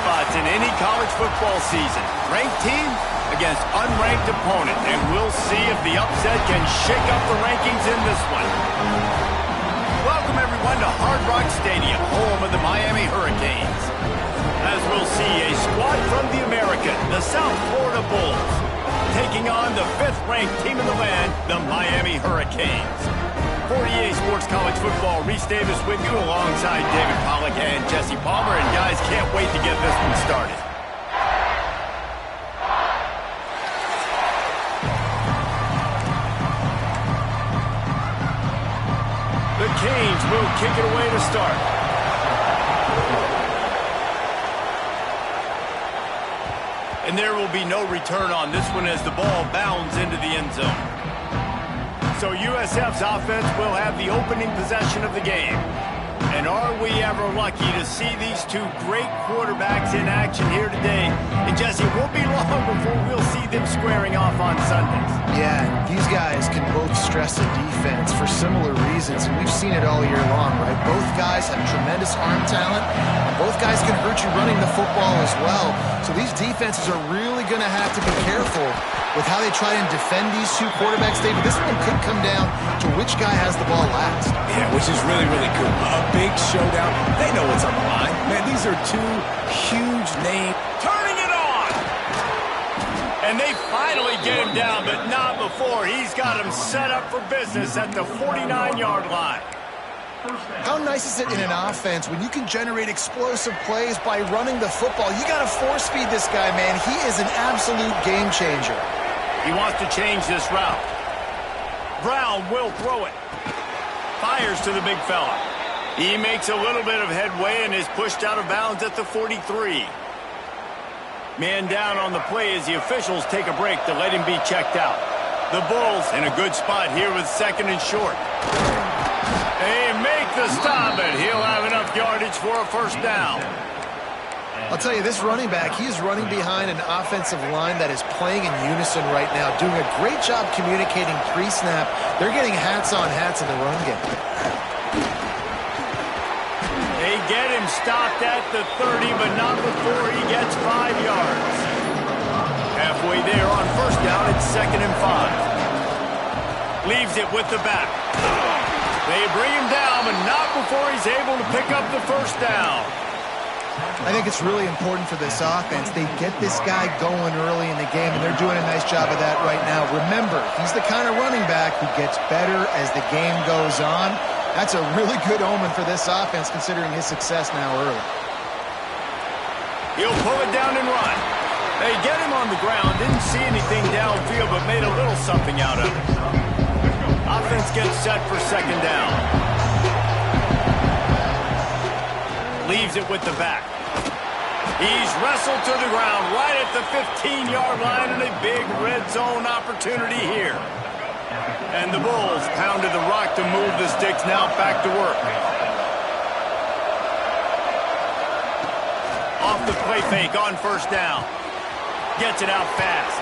spots in any college football season. Ranked team against unranked opponent, and we'll see if the upset can shake up the rankings in this one. Welcome, everyone, to Hard Rock Stadium, home of the Miami Hurricanes. As we'll see, a squad from the American, the South Florida Bulls, taking on the 5th-ranked team in the land, the Miami Hurricanes. 48 Sports College Football, Reese Davis with you alongside David Pollack and Jesse Palmer. And guys, can't wait to get this one started. The Canes will kick it away to start. And there will be no return on this one as the ball bounds into the end zone. So USF's offense will have the opening possession of the game. And are we ever lucky to see these two great quarterbacks in action here today? And Jesse, it won't be long before we'll see them squaring off on Sundays. Yeah, these guys can both stress the defense for similar reasons, and we've seen it all year long, right? Both guys have tremendous arm talent, and both guys can hurt you running the football as well. So these defenses are really going to have to be careful with how they try and defend these two quarterbacks, David. This one could come down to which guy has the ball last. Yeah, which is really, really cool. A big showdown. They know what's on the line. Man, these are two huge names. Turning it on! And they finally get him down, but not before. He's got him set up for business at the 49-yard line. How nice is it in an offense when you can generate explosive plays by running the football? You got to force feed this guy, man. He is an absolute game changer. He wants to change this route. Brown will throw it. Fires to the big fella. He makes a little bit of headway and is pushed out of bounds at the 43. Man down on the play as the officials take a break to let him be checked out. The Bulls in a good spot here with 2nd and short. They make the stop, and he'll have enough yardage for a first down. I'll tell you, this running back, he is running behind an offensive line that is playing in unison right now, doing a great job communicating pre-snap. They're getting hats on hats in the run game. They get him stopped at the 30, but not before he gets 5 yards. Halfway there on first down, it's 2nd and 5. Leaves it with the back. They bring him down, but not before he's able to pick up the first down. I think it's really important for this offense. They get this guy going early in the game, and they're doing a nice job of that right now. Remember, he's the kind of running back who gets better as the game goes on. That's a really good omen for this offense, considering his success now early. He'll pull it down and run. They get him on the ground. Didn't see anything downfield, but made a little something out of it. Offense gets set for 2nd down. Leaves it with the back. He's wrestled to the ground right at the 15-yard line, and a big red zone opportunity here. And the Bulls pounded the rock to move the sticks, now back to work. Off the play fake on first down. Gets it out fast.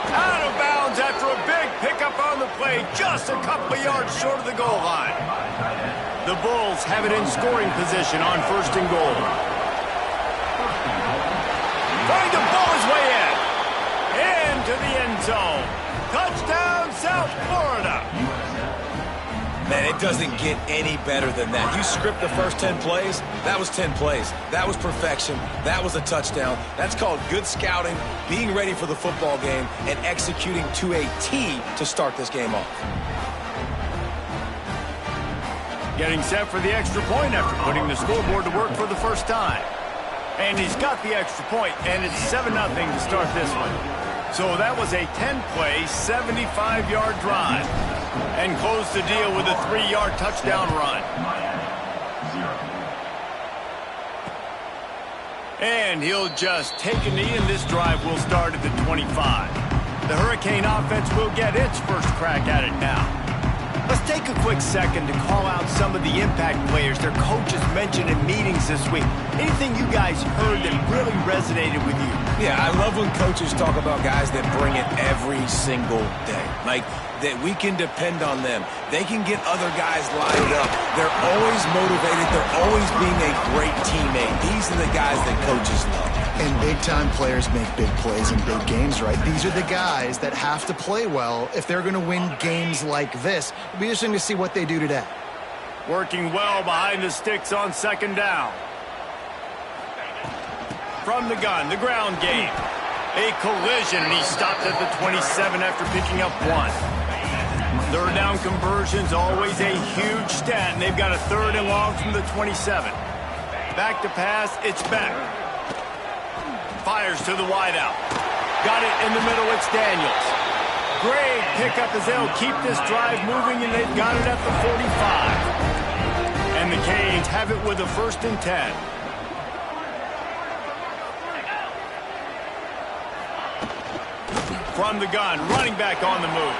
Out of bounds after a big pickup on the play, just a couple of yards short of the goal line. The Bulls have it in scoring position on 1st and goal. Trying to ball his way in. Into the end zone. Touchdown, South Florida. Man, it doesn't get any better than that. You script the first 10 plays, that was 10 plays. That was perfection. That was a touchdown. That's called good scouting, being ready for the football game, and executing to a T to start this game off. Getting set for the extra point after putting the scoreboard to work for the first time. And he's got the extra point, and it's 7-0 to start this one. So that was a 10-play, 75-yard drive. And close the deal with a 3-yard touchdown run. And he'll just take a knee, and this drive will start at the 25. The Hurricane offense will get its first crack at it now. Let's take a quick second to call out some of the impact players their coaches mentioned in meetings this week. Anything you guys heard that really resonated with you? Yeah, I love when coaches talk about guys that bring it every single day. Like, that we can depend on them. They can get other guys lined up. They're always motivated. They're always being a great teammate. These are the guys that coaches love. And big-time players make big plays in big games, right? These are the guys that have to play well if they're going to win games like this. It'll be interesting to see what they do today. Working well behind the sticks on second down. From the gun, the ground game. A collision, and he stopped at the 27 after picking up 1. Third down conversion's always a huge stat, and they've got a 3rd and long from the 27. Back to pass, it's back. Fires to the wideout. Got it in the middle, it's Daniels. Great pickup as they'll keep this drive moving, and they've got it at the 45. And the Canes have it with a 1st and 10. From the gun, running back on the move.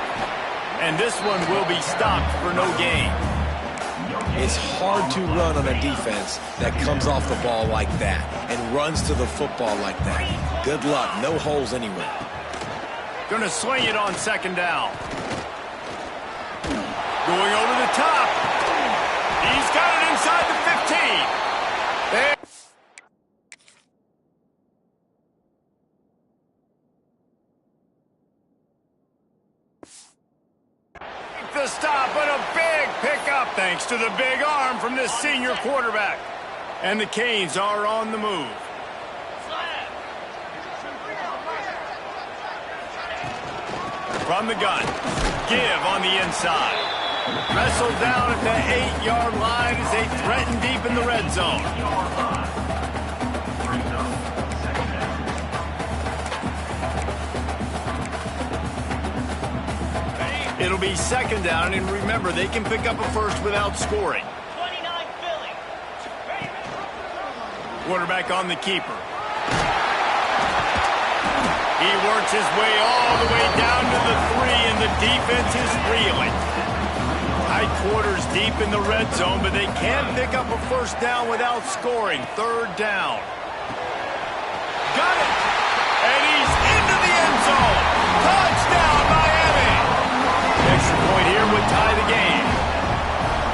And this one will be stopped for no gain. It's hard to run on a defense that comes off the ball like that and runs to the football like that. Good luck. No holes anywhere. Gonna swing it on second down. Going over the top. He's got it inside the 15. There. The stop, but a big pickup thanks to the big arm from this senior quarterback. And the Canes are on the move. From the gun, give on the inside. Wrestled down at the 8-yard line as they threaten deep in the red zone. It'll be second down, and remember, they can pick up a 1st without scoring. 29 Philly. Quarterback on the keeper. He works his way all the way down to the 3, and the defense is reeling. Tight quarters deep in the red zone, but they can't pick up a 1st down without scoring. 3rd down. Got it! And he's into the end zone. Touchdown, Miami! Extra point here would tie the game.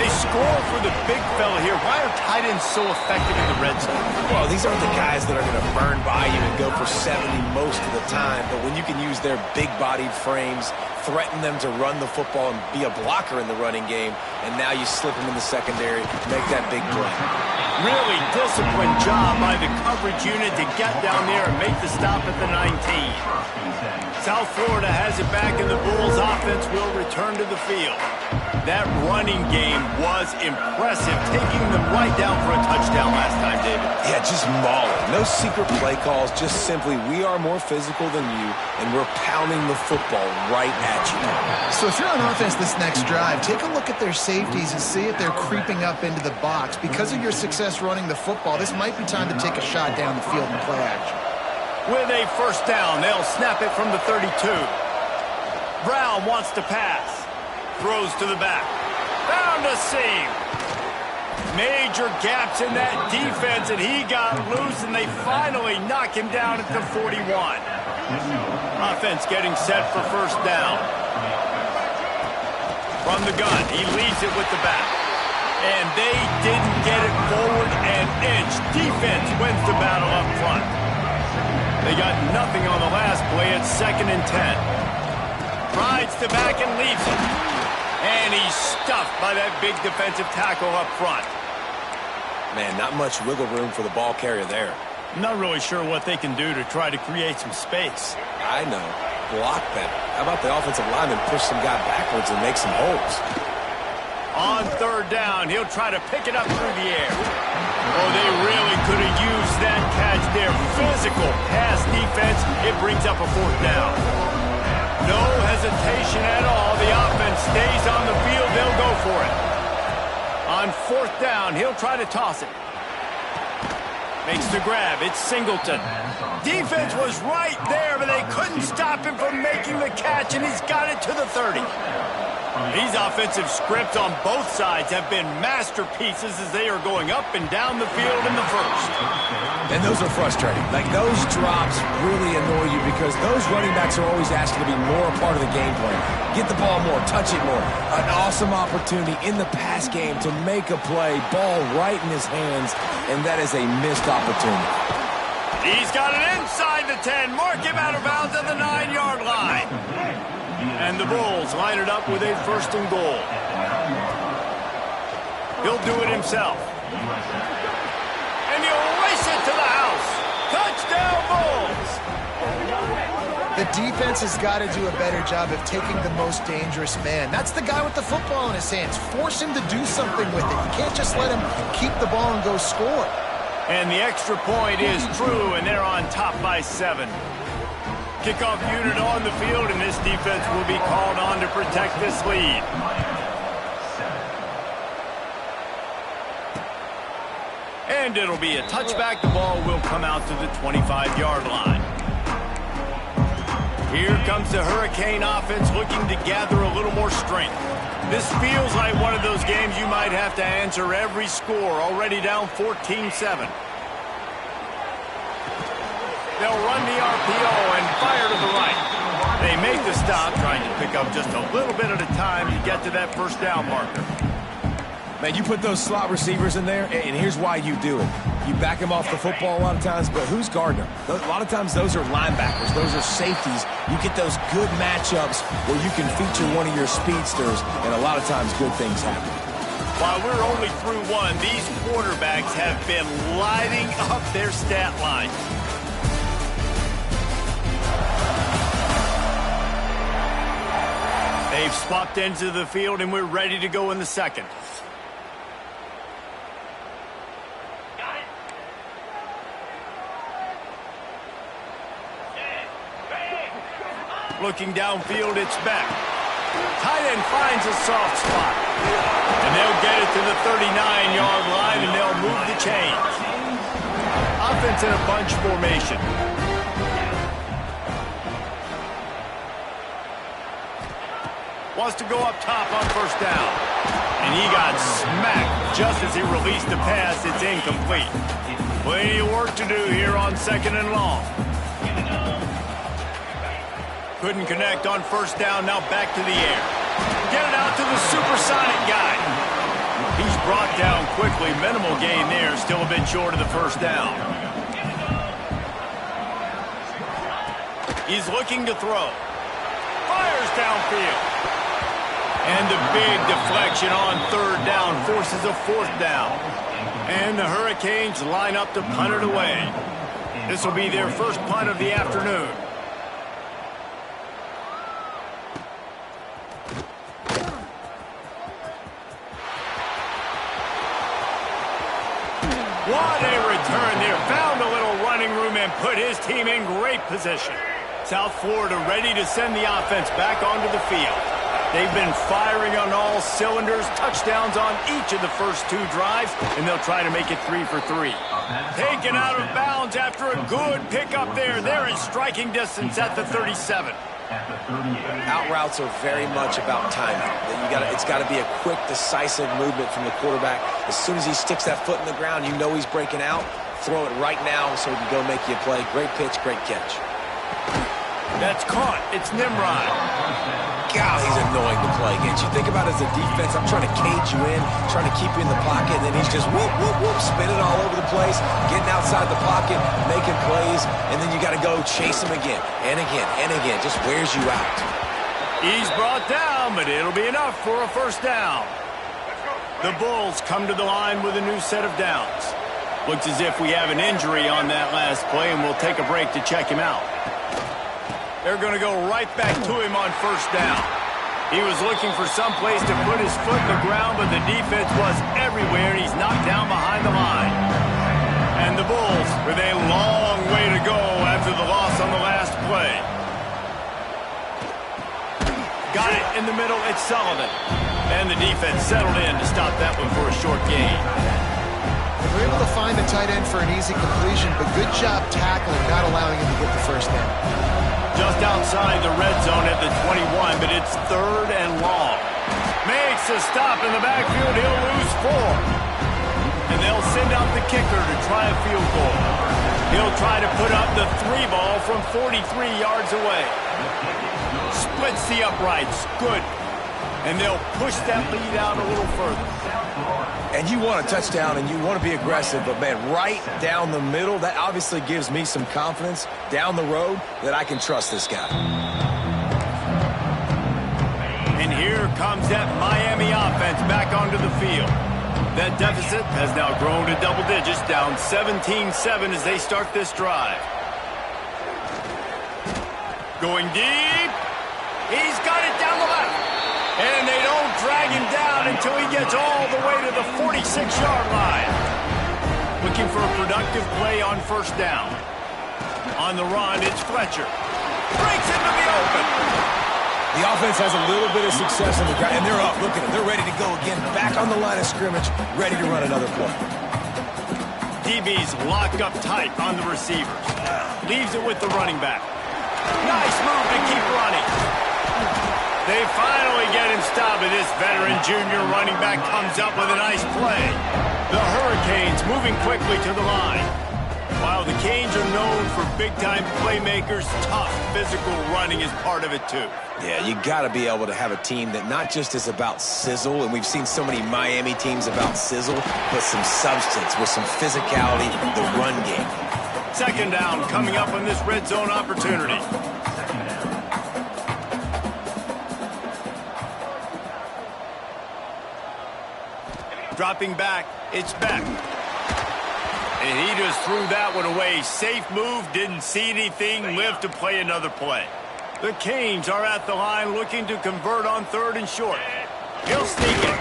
They score for the big fella here. Why are tight ends so effective in the red zone? Well, these aren't the guys that are going to burn by you and go for 70 most of the time, but when you can use their big-bodied frames, threaten them to run the football and be a blocker in the running game, and now you slip them in the secondary, make that big play. Really disciplined job by the coverage unit to get down there and make the stop at the 19. South Florida has it back, and the Bulls offense will return to the field. That running game was impressive, taking them right down for a touchdown last time, David. Yeah, just mauling. No secret play calls, just simply we are more physical than you, and we're pounding the football right at you. So if you're on offense this next drive, take a look at their safeties and see if they're creeping up into the box. Because of your success running the football, this might be time to take a shot down the field and play action. With a 1st down, they'll snap it from the 32. Brown wants to pass. Throws to the back. Found a seam. Major gaps in that defense, and he got loose, and they finally knock him down at the 41. Offense getting set for 1st down. From the gun, he leads it with the back. And they didn't get it forward an inch. Defense wins the battle up front. They got nothing on the last play. It's 2nd and 10. Rides the back and leaves it. And he's stuffed by that big defensive tackle up front. Man, not much wiggle room for the ball carrier there. I'm not really sure what they can do to try to create some space. I know. Block better. How about the offensive lineman push some guy backwards and make some holes? On 3rd down, he'll try to pick it up through the air. Oh, they really could have used that catch there. Physical pass defense. It brings up a 4th down. No hesitation at all. The offense stays on the field. They'll go for it. On 4th down, he'll try to toss it. Makes the grab. It's Singleton. Defense was right there, but they couldn't stop him from making the catch, and he's got it to the 30. These offensive scripts on both sides have been masterpieces as they are going up and down the field in the first. And those are frustrating. Like, those drops really annoy you because those running backs are always asking to be more a part of the game plan. Get the ball more, touch it more. An awesome opportunity in the pass game to make a play, ball right in his hands, and that is a missed opportunity. He's got it inside the 10. Mark him out of bounds at the 9-yard line. And the Bulls line it up with a 1st and goal. He'll do it himself. And he'll race it to the house. Touchdown, Bulls! The defense has got to do a better job of taking the most dangerous man. That's the guy with the football in his hands. Force him to do something with it. You can't just let him keep the ball and go score. And the extra point is true, and they're on top by 7. Kickoff unit on the field, and this defense will be called on to protect this lead. And it'll be a touchback. The ball will come out to the 25-yard line. Here comes the Hurricane offense looking to gather a little more strength. This feels like one of those games you might have to answer every score, already down 14-7. They'll run the RPO and fire to the right. They make the stop, trying to pick up just a little bit at a time to get to that 1st down marker. Man, you put those slot receivers in there, and here's why you do it. You back them off the football a lot of times, but who's guarding them? A lot of times those are linebackers. Those are safeties. You get those good matchups where you can feature one of your speedsters, and a lot of times good things happen. While we're only through one, these quarterbacks have been lighting up their stat line. They've swapped ends of the field, and we're ready to go in the 2nd. Looking downfield, it's Beck. Tight end finds a soft spot. And they'll get it to the 39-yard line, and they'll move the chains. Offense in a bunch formation. Wants to go up top on 1st down. And he got smacked just as he released the pass. It's incomplete. Plenty of work to do here on 2nd and long. Couldn't connect on 1st down. Now back to the air. Get it out to the supersonic guy. He's brought down quickly. Minimal gain there. Still a bit short of the 1st down. He's looking to throw. Fires downfield. And the big deflection on 3rd down forces a 4th down. And the Hurricanes line up to punt it away. This will be their first punt of the afternoon. What a return there. Found a little running room and put his team in great position. South Florida ready to send the offense back onto the field. They've been firing on all cylinders, touchdowns on each of the first 2 drives, and they'll try to make it 3 for 3. Taken out of bounds after a good pickup there. They're in striking distance at the 37. Out routes are very much about timing. It's got to be a quick, decisive movement from the quarterback. As soon as he sticks that foot in the ground, you know he's breaking out. Throw it right now so he can go make you a play. Great pitch, great catch. That's caught. It's Nimrod. God, he's annoying to play against. You think about it as a defense, I'm trying to cage you in, trying to keep you in the pocket, and then he's just whoop, whoop, whoop, spinning all over the place, getting outside the pocket, making plays, and then you got to go chase him again and again and again. Just wears you out. He's brought down, but it'll be enough for a 1st down. The Bulls come to the line with a new set of downs. Looks as if we have an injury on that last play, and we'll take a break to check him out. They're going to go right back to him on 1st down. He was looking for some place to put his foot in the ground, but the defense was everywhere, and he's knocked down behind the line. And the Bulls with a long way to go after the loss on the last play. Got it in the middle. It's Sullivan. And the defense settled in to stop that one for a short gain. They were able to find the tight end for an easy completion, but good job tackling, not allowing him to get the 1st down. Just outside the red zone at the 21, but it's 3rd and long. makes a stop in the backfield. He'll lose 4. And they'll send out the kicker to try a field goal. He'll try to put up the 3 ball from 43 yards away. Splits the uprights. Good. And they'll push that lead out a little further. And you want a touchdown and you want to be aggressive, but, man, right down the middle, that obviously gives me some confidence down the road that I can trust this guy. And here comes that Miami offense back onto the field. That deficit has now grown to double digits, down 17-7 as they start this drive. Going deep. He's got it down the left. And they don't drag him down until he gets all the way to the 46-yard line. Looking for a productive play on first down. On the run, it's Fletcher. Breaks into the open. The offense has a little bit of success on the ground, and they're up. Look at them. They're ready to go again. Back on the line of scrimmage, ready to run another play. DB's locked up tight on the receivers. Leaves it with the running back. Nice move to keep running. They finally get him stopped, and this veteran junior running back comes up with a nice play. The Hurricanes moving quickly to the line. While the Canes are known for big-time playmakers, tough physical running is part of it too. Yeah, you got to be able to have a team that not just is about sizzle, and we've seen so many Miami teams about sizzle, but some substance with some physicality, the run game. Second down coming up on this red zone opportunity. Dropping back, it's Beck. And he just threw that one away. Safe move, didn't see anything, lived to play another play. The Canes are at the line looking to convert on 3rd and short. He'll sneak it.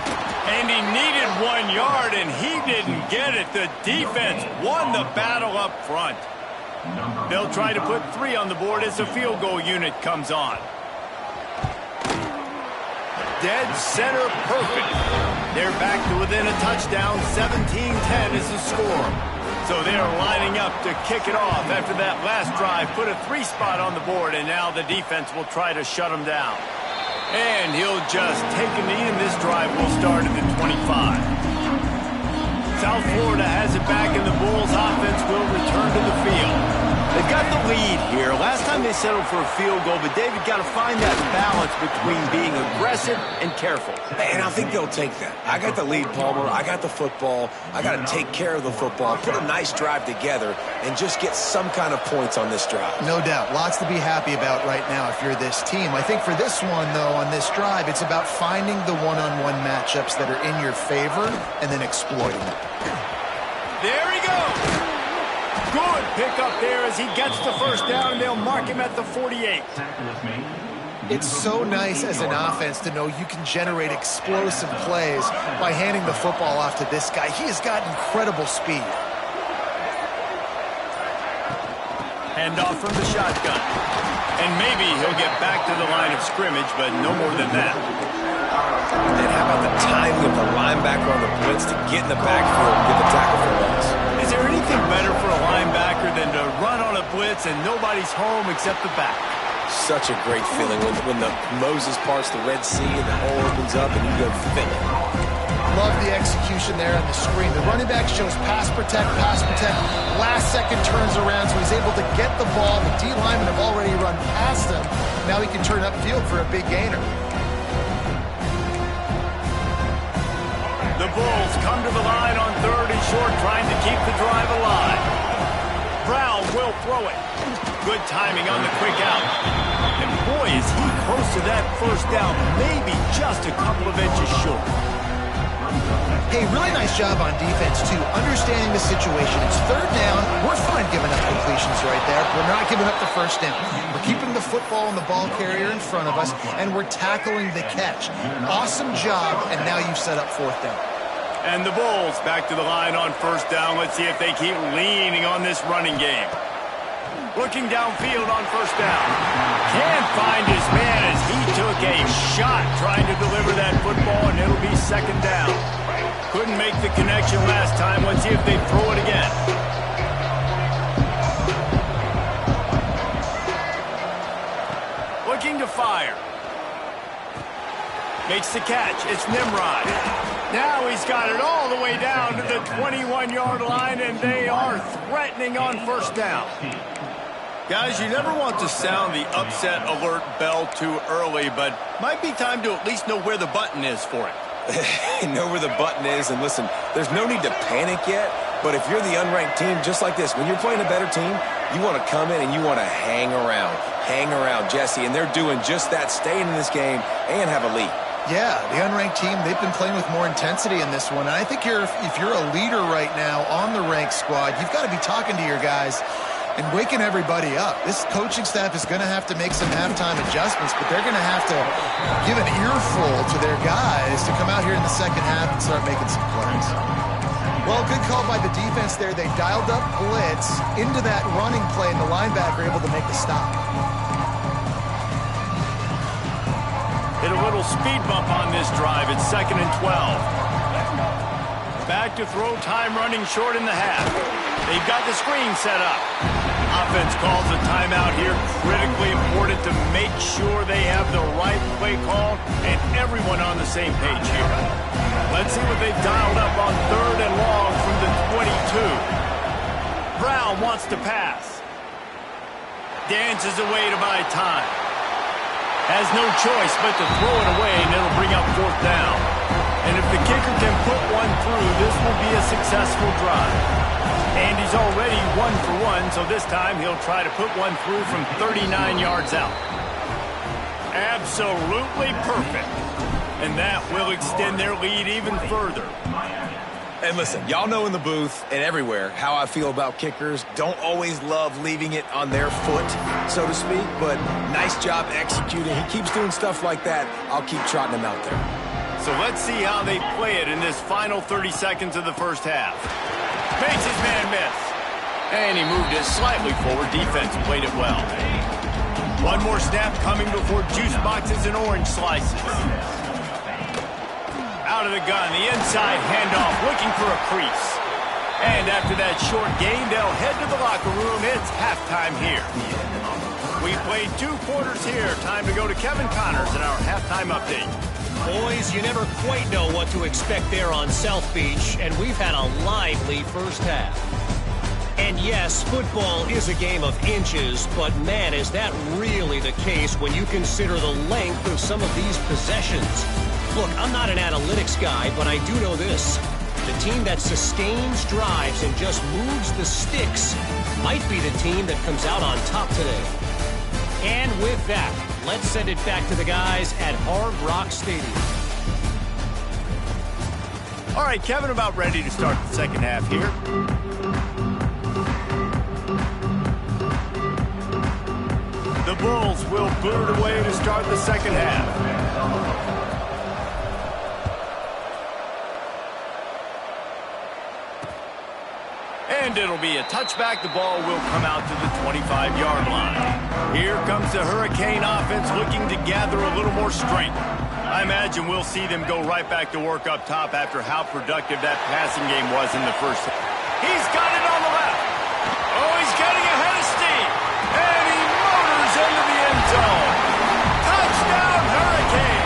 And he needed 1 yard, and he didn't get it. The defense won the battle up front. They'll try to put 3 on the board as the field goal unit comes on. Dead center perfect. They're back to within a touchdown. 17-10 is the score. So they're lining up to kick it off after that last drive. Put a 3 spot on the board, and now the defense will try to shut them down. And he'll just take a knee, and this drive will start at the 25. South Florida has it back, and the Bulls offense will return to the field. They've got the lead here. Last time they settled for a field goal, but David got to find that balance between being aggressive and careful. And I think they'll take that. I got the lead, Palmer. I got the football. I got to take care of the football, put a nice drive together, and just get some kind of points on this drive. No doubt. Lots to be happy about right now if you're this team. I think for this one, though, on this drive, it's about finding the one-on-one matchups that are in your favor and then exploiting them. There he goes. Good pick up there as he gets the first down, and they'll mark him at the 48. It's so nice as an offense to know you can generate explosive plays by handing the football off to this guy. He has got incredible speed. Handoff from the shotgun. And maybe he'll get back to the line of scrimmage, but no more than that. And how about the timing of the linebacker on the blitz to get in the backfield and get the tackle for loss? Is there anything better for a linebacker than to run on a blitz and nobody's home except the back? Such a great feeling when the Moses parts the Red Sea and the hole opens up and you go fill it. Love the execution there on the screen. The running back shows pass protect, last second turns around, so he's able to get the ball. The D linemen have already run past him. Now he can turn upfield for a big gainer. The Bulls come to the line on 3rd and short, trying to keep the drive alive. Brown will throw it. Good timing on the quick out. And boy, is he close to that first down, maybe just a couple of inches short. Hey, really nice job on defense, too, understanding the situation. It's 3rd down. We're fine giving up completions right there. We're not giving up the first down. We're keeping the football and the ball carrier in front of us, and we're tackling the catch. Awesome job, and now you've set up 4th down. And the Bulls back to the line on 1st down. Let's see if they keep leaning on this running game. Looking downfield on 1st down. Can't find his man as he took a shot trying to deliver that football, and it'll be 2nd down. Couldn't make the connection last time. Let's see if they throw it again. Looking to fire. Makes the catch. It's Nimrod. Now he's got it all the way down to the 21-yard line, and they are threatening on first down. Guys, you never want to sound the upset alert bell too early, but might be time to at least know where the button is for it. Know where the button is, and listen, there's no need to panic yet, but if you're the unranked team, just like this, when you're playing a better team, you want to come in and you want to hang around, Jesse, and they're doing just that, staying in this game and have a lead. Yeah, the unranked team, they've been playing with more intensity in this one, and I think if you're a leader right now on the ranked squad, you've got to be talking to your guys and waking everybody up. This coaching staff is going to have to make some halftime adjustments, but they're going to have to give an earful to their guys to come out here in the second half and start making some plays. Well, good call by the defense there. They dialed up blitz into that running play, and the linebacker able to make the stop. Hit a little speed bump on this drive. It's 2nd and 12. Back to throw, time running short in the half. They've got the screen set up. Offense calls a timeout here. Critically important to make sure they have the right play call and everyone on the same page here. Let's see what they've dialed up on 3rd and long from the 22. Brown wants to pass. Dances away to buy time. Has no choice but to throw it away, and it'll bring up 4th down. And if the kicker can put one through, this will be a successful drive. And he's already 1 for 1, so this time he'll try to put one through from 39 yards out. Absolutely perfect. And that will extend their lead even further. And listen, y'all know in the booth and everywhere how I feel about kickers. Don't always love leaving it on their foot, so to speak, but nice job executing. He keeps doing stuff like that. I'll keep trotting him out there. So let's see how they play it in this final 30 seconds of the first half. Makes his man miss. And he moved it slightly forward. Defense played it well. One more snap coming before juice boxes and orange slices. Out of the gun, the inside handoff, looking for a crease. And after that short gain, they'll head to the locker room. It's halftime here. We played 2 quarters here. Time to go to Kevin Connors in our halftime update. Boys, you never quite know what to expect there on South Beach, and we've had a lively first half. And yes, football is a game of inches, but man, is that really the case when you consider the length of some of these possessions. Look, I'm not an analytics guy, but I do know this. The team that sustains drives and just moves the sticks might be the team that comes out on top today. And with that, let's send it back to the guys at Hard Rock Stadium. All right, Kevin, about ready to start the second half here. The Bulls will boot it away to start the second half. And it'll be a touchback. The ball will come out to the 25-yard line. Here comes the Hurricane offense looking to gather a little more strength. I imagine we'll see them go right back to work up top after how productive that passing game was in the first. He's got it on the left. Oh, he's getting ahead of steam. And he motors into the end zone. Touchdown, Hurricane.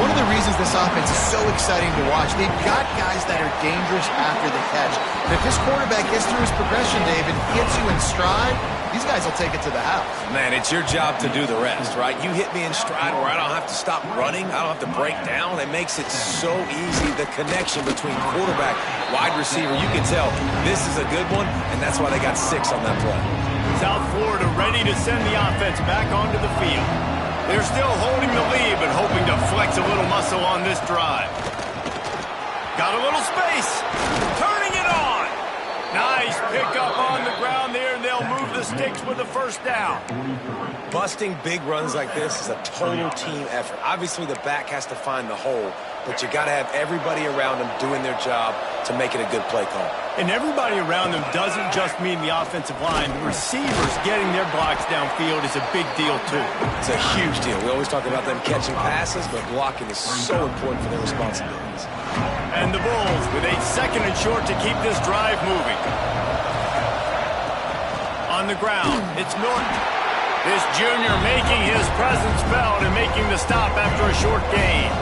One of the reasons this offense is so exciting to watch, they've got guys that are dangerous after the catch. And if this quarterback gets through his progression, David, gets you in stride, these guys will take it to the house. Man, it's your job to do the rest, right? You hit me in stride where I don't have to stop running. I don't have to break down. It makes it so easy, the connection between quarterback, wide receiver. You can tell this is a good one, and that's why they got 6 on that play. South Florida ready to send the offense back onto the field. They're still holding the lead, but hoping to flex a little muscle on this drive. Got a little space. Turning it on. Nice pickup on the ground there, and they'll move the sticks with a first down. Busting big runs like this is a total team effort. Obviously, the back has to find the hole, but you got to have everybody around them doing their job to make it a good play call. And everybody around them doesn't just mean the offensive line. The receivers getting their blocks downfield is a big deal, too. It's a huge deal. We always talk about them catching passes, but blocking is so important for their responsibilities. And the Bulls with 8 seconds and short to keep this drive moving. On the ground, it's Norton. This junior making his presence felt and making the stop after a short gain.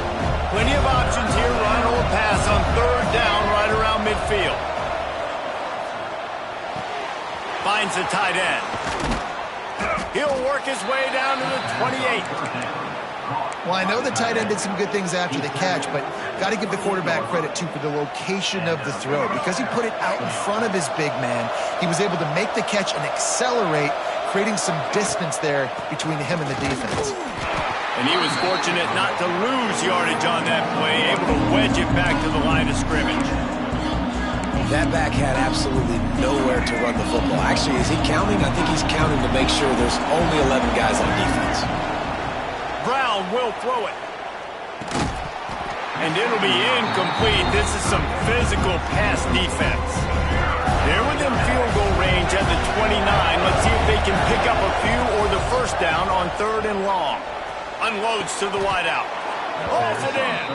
Plenty of options here, run or pass on third down right around midfield. Finds the tight end. He'll work his way down to the 28. Well, I know the tight end did some good things after the catch, but got to give the quarterback credit, too, for the location of the throw. Because he put it out in front of his big man, he was able to make the catch and accelerate, creating some distance there between him and the defense. And he was fortunate not to lose yardage on that play, able to wedge it back to the line of scrimmage. That back had absolutely nowhere to run the football. Actually, is he counting? I think he's counting to make sure there's only 11 guys on defense. Brown will throw it. And it'll be incomplete. This is some physical pass defense. They're within field goal range at the 29. Let's see if they can pick up a few or the first down on third and long. Unloads to the wideout. Hauls it in.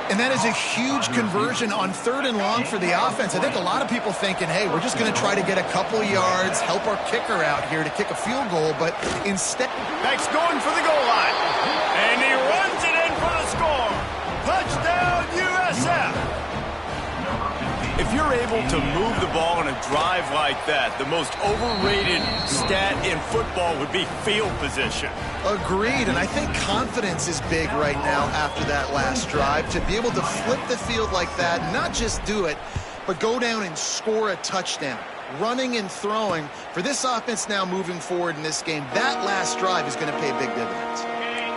And that is a huge conversion on third and long for the offense. I think a lot of people thinking, hey, we're just going to try to get a couple yards, help our kicker out here to kick a field goal, but instead... Beck's going for the goal line. And he runs it in for the score. Touchdown, USF. If you're able to move the ball on a drive like that, the most overrated stat in football would be field position. Agreed, and I think confidence is big right now after that last drive. To be able to flip the field like that, not just do it, but go down and score a touchdown. Running and throwing, for this offense now moving forward in this game, that last drive is going to pay big dividends.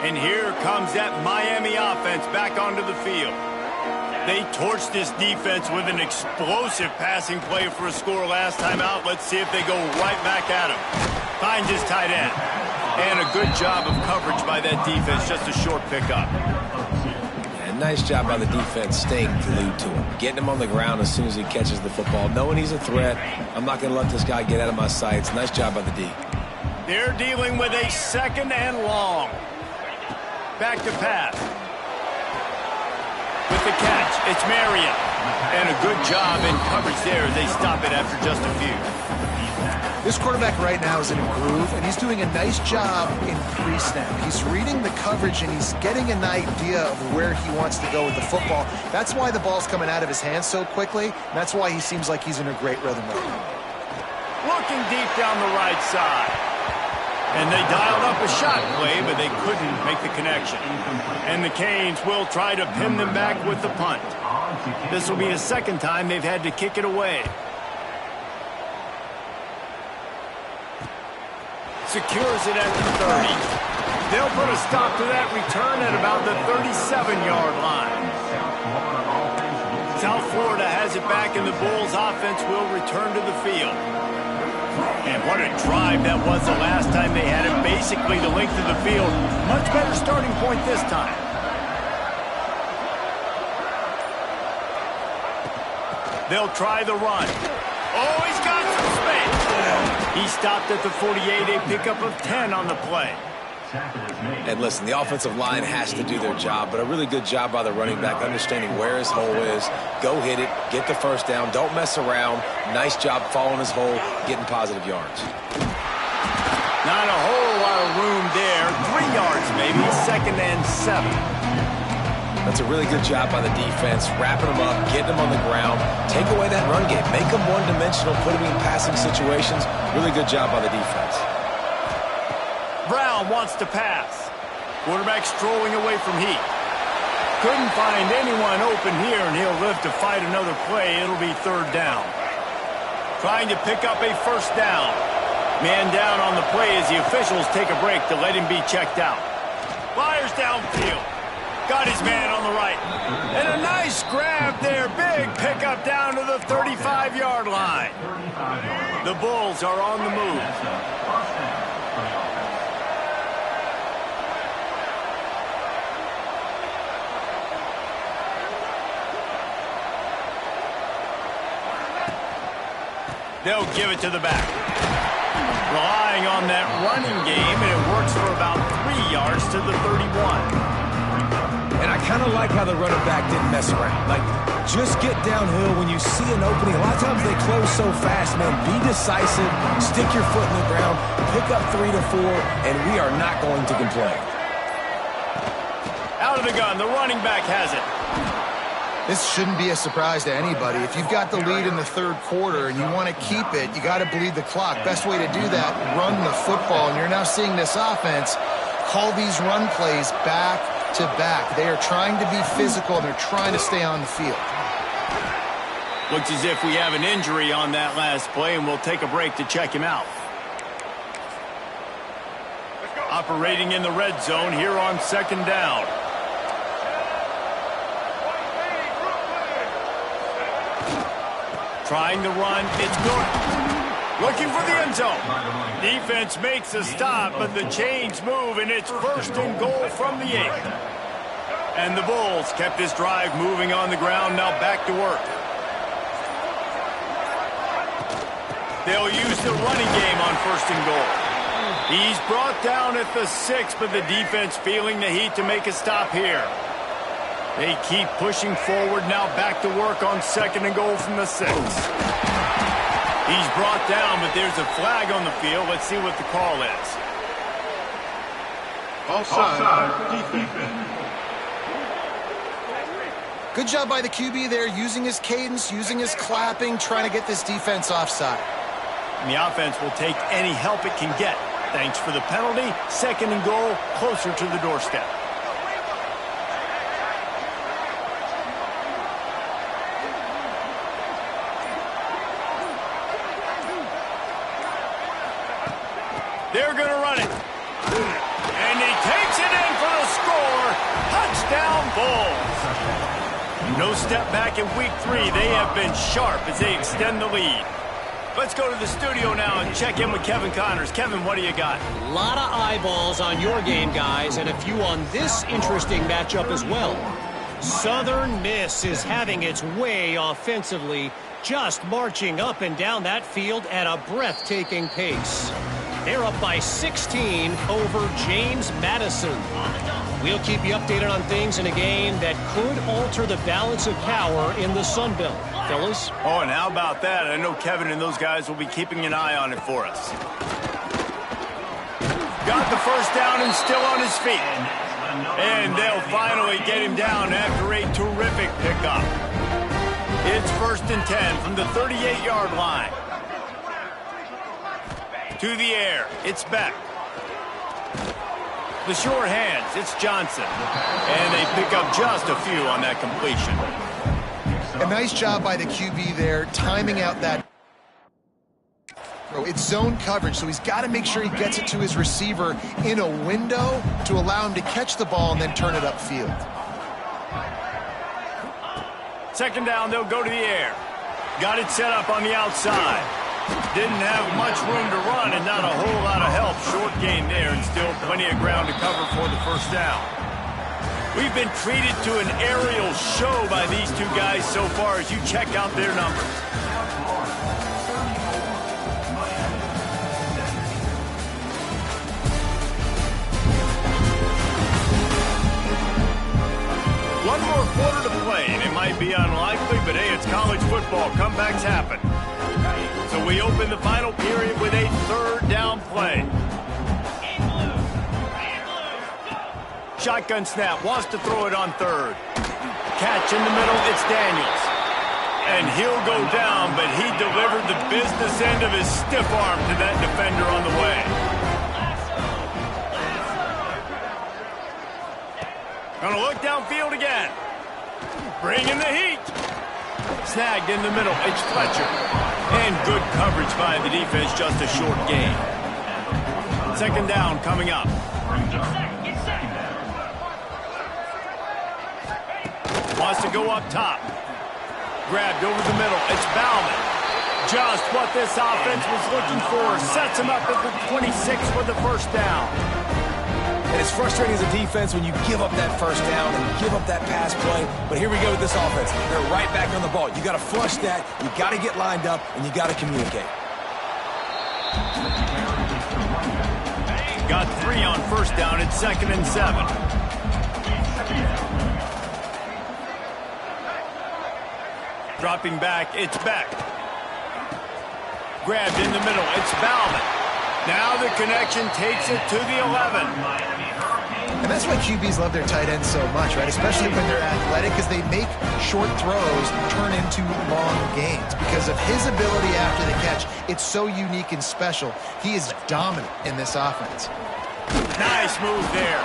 And here comes that Miami offense back onto the field. They torched this defense with an explosive passing play for a score last time out. Let's see if they go right back at him. Finds his tight end. And a good job of coverage by that defense, just a short pickup. And nice job by the defense staying glued to him. Getting him on the ground as soon as he catches the football. Knowing he's a threat, I'm not going to let this guy get out of my sights. Nice job by the D. They're dealing with a second and long. Back to pass. With the catch, it's Marion. And a good job in coverage there as they stop it after just a few. This quarterback right now is in a groove, and he's doing a nice job in pre-snap. He's reading the coverage, and he's getting an idea of where he wants to go with the football. That's why the ball's coming out of his hands so quickly, and that's why he seems like he's in a great rhythm right now. Looking deep down the right side. And they dialed up a shot play, but they couldn't make the connection. And the Canes will try to pin them back with the punt. This will be the second time they've had to kick it away. Secures it at the 30. They'll put a stop to that return at about the 37-yard line. South Florida has it back, and the Bulls offense will return to the field. And what a drive that was the last time they had it, basically the length of the field. Much better starting point this time. They'll try the run. Oh, he's got some space. He stopped at the 48, a pickup of 10 on the play. And listen, the offensive line has to do their job, but a really good job by the running back, understanding where his hole is. Go hit it, get the first down, don't mess around. Nice job following his hole, getting positive yards. Not a whole lot of room there. 3 yards maybe, second and 7. That's a really good job by the defense, wrapping them up, getting them on the ground. Take away that run game, make them one-dimensional, put them in passing situations. Really good job by the defense. Brown wants to pass. Quarterback strolling away from heat. Couldn't find anyone open here, and he'll live to fight another play. It'll be third down. Trying to pick up a first down. Man down on the play as the officials take a break to let him be checked out. Fires downfield. Got his man on the right. And a nice grab there. Big pickup down to the 35-yard line. The Bulls are on the move. They'll give it to the back. Relying on that running game, and it works for about 3 yards to the 31. And I kind of like how the running back didn't mess around. Like, just get downhill when you see an opening. A lot of times they close so fast, man. Be decisive, stick your foot in the ground, pick up 3 to 4, and we are not going to complain. Out of the gun, the running back has it. This shouldn't be a surprise to anybody. If you've got the lead in the third quarter and you want to keep it, you got to bleed the clock. Best way to do that, run the football. And you're now seeing this offense call these run plays back to back. They are trying to be physical, and they're trying to stay on the field. Looks as if we have an injury on that last play, and we'll take a break to check him out. Operating in the red zone here on second down. Trying to run, it's good. Looking for the end zone. Defense makes a stop, but the chains move, and it's first and goal from the 8. And the Bulls kept this drive moving on the ground, now back to work. They'll use the running game on first and goal. He's brought down at the 6, but the defense feeling the heat to make a stop here. They keep pushing forward, now back to work on second and goal from the 6. He's brought down, but there's a flag on the field. Let's see what the call is. Offside, defense. Good job by the QB there, using his cadence, using his clapping, trying to get this defense offside. And the offense will take any help it can get. Thanks for the penalty. Second and goal, closer to the doorstep. They're going to run it. And he takes it in for the score. Touchdown, Bulls. No step back in week 3. They have been sharp as they extend the lead. Let's go to the studio now and check in with Kevin Connors. Kevin, what do you got? A lot of eyeballs on your game, guys, and a few on this interesting matchup as well. Southern Miss is having its way offensively, just marching up and down that field at a breathtaking pace. They're up by 16 over James Madison. We'll keep you updated on things in a game that could alter the balance of power in the Sun Belt. Fellas? Oh, and how about that? I know Kevin and those guys will be keeping an eye on it for us. Got the first down and still on his feet. And they'll finally get him down after a terrific pickup. It's first and 10 from the 38-yard line. To the air, it's Beck. The short hands, it's Johnson. And they pick up just a few on that completion. A nice job by the QB there, timing out that. It's zone coverage, so he's got to make sure he gets it to his receiver in a window to allow him to catch the ball and then turn it upfield. Second down, they'll go to the air. Got it set up on the outside. Didn't have much room to run and not a whole lot of help. Short gain there and still plenty of ground to cover for the first down. We've been treated to an aerial show by these two guys so far as you check out their numbers. One more quarter to play, and it might be unlikely, but hey, it's college football. Comebacks happen. So we open the final period with a third down play. Shotgun snap, wants to throw it on third. Catch in the middle, it's Daniels. And he'll go down, but he delivered the business end of his stiff arm to that defender on the way. Gonna look downfield again. Bringing the heat. Snagged in the middle, it's Fletcher. And good coverage by the defense, just a short gain. Second down coming up. Wants to go up top. Grabbed over the middle. It's Bauman. Just what this offense was looking for. Sets him up at the 26 for the first down. And it's frustrating as a defense when you give up that first down and give up that pass play. But here we go with this offense. They're right back on the ball. You got to flush that. You got to get lined up, and you got to communicate. Got 3 on first down. It's 2nd and 7. Dropping back, it's Beck. Grabbed in the middle, it's Bauman. Now the connection takes it to the 11. And that's why QBs love their tight ends so much, right? Especially when they're athletic, because they make short throws turn into long gains. Because of his ability after the catch, it's so unique and special. He is dominant in this offense. Nice move there.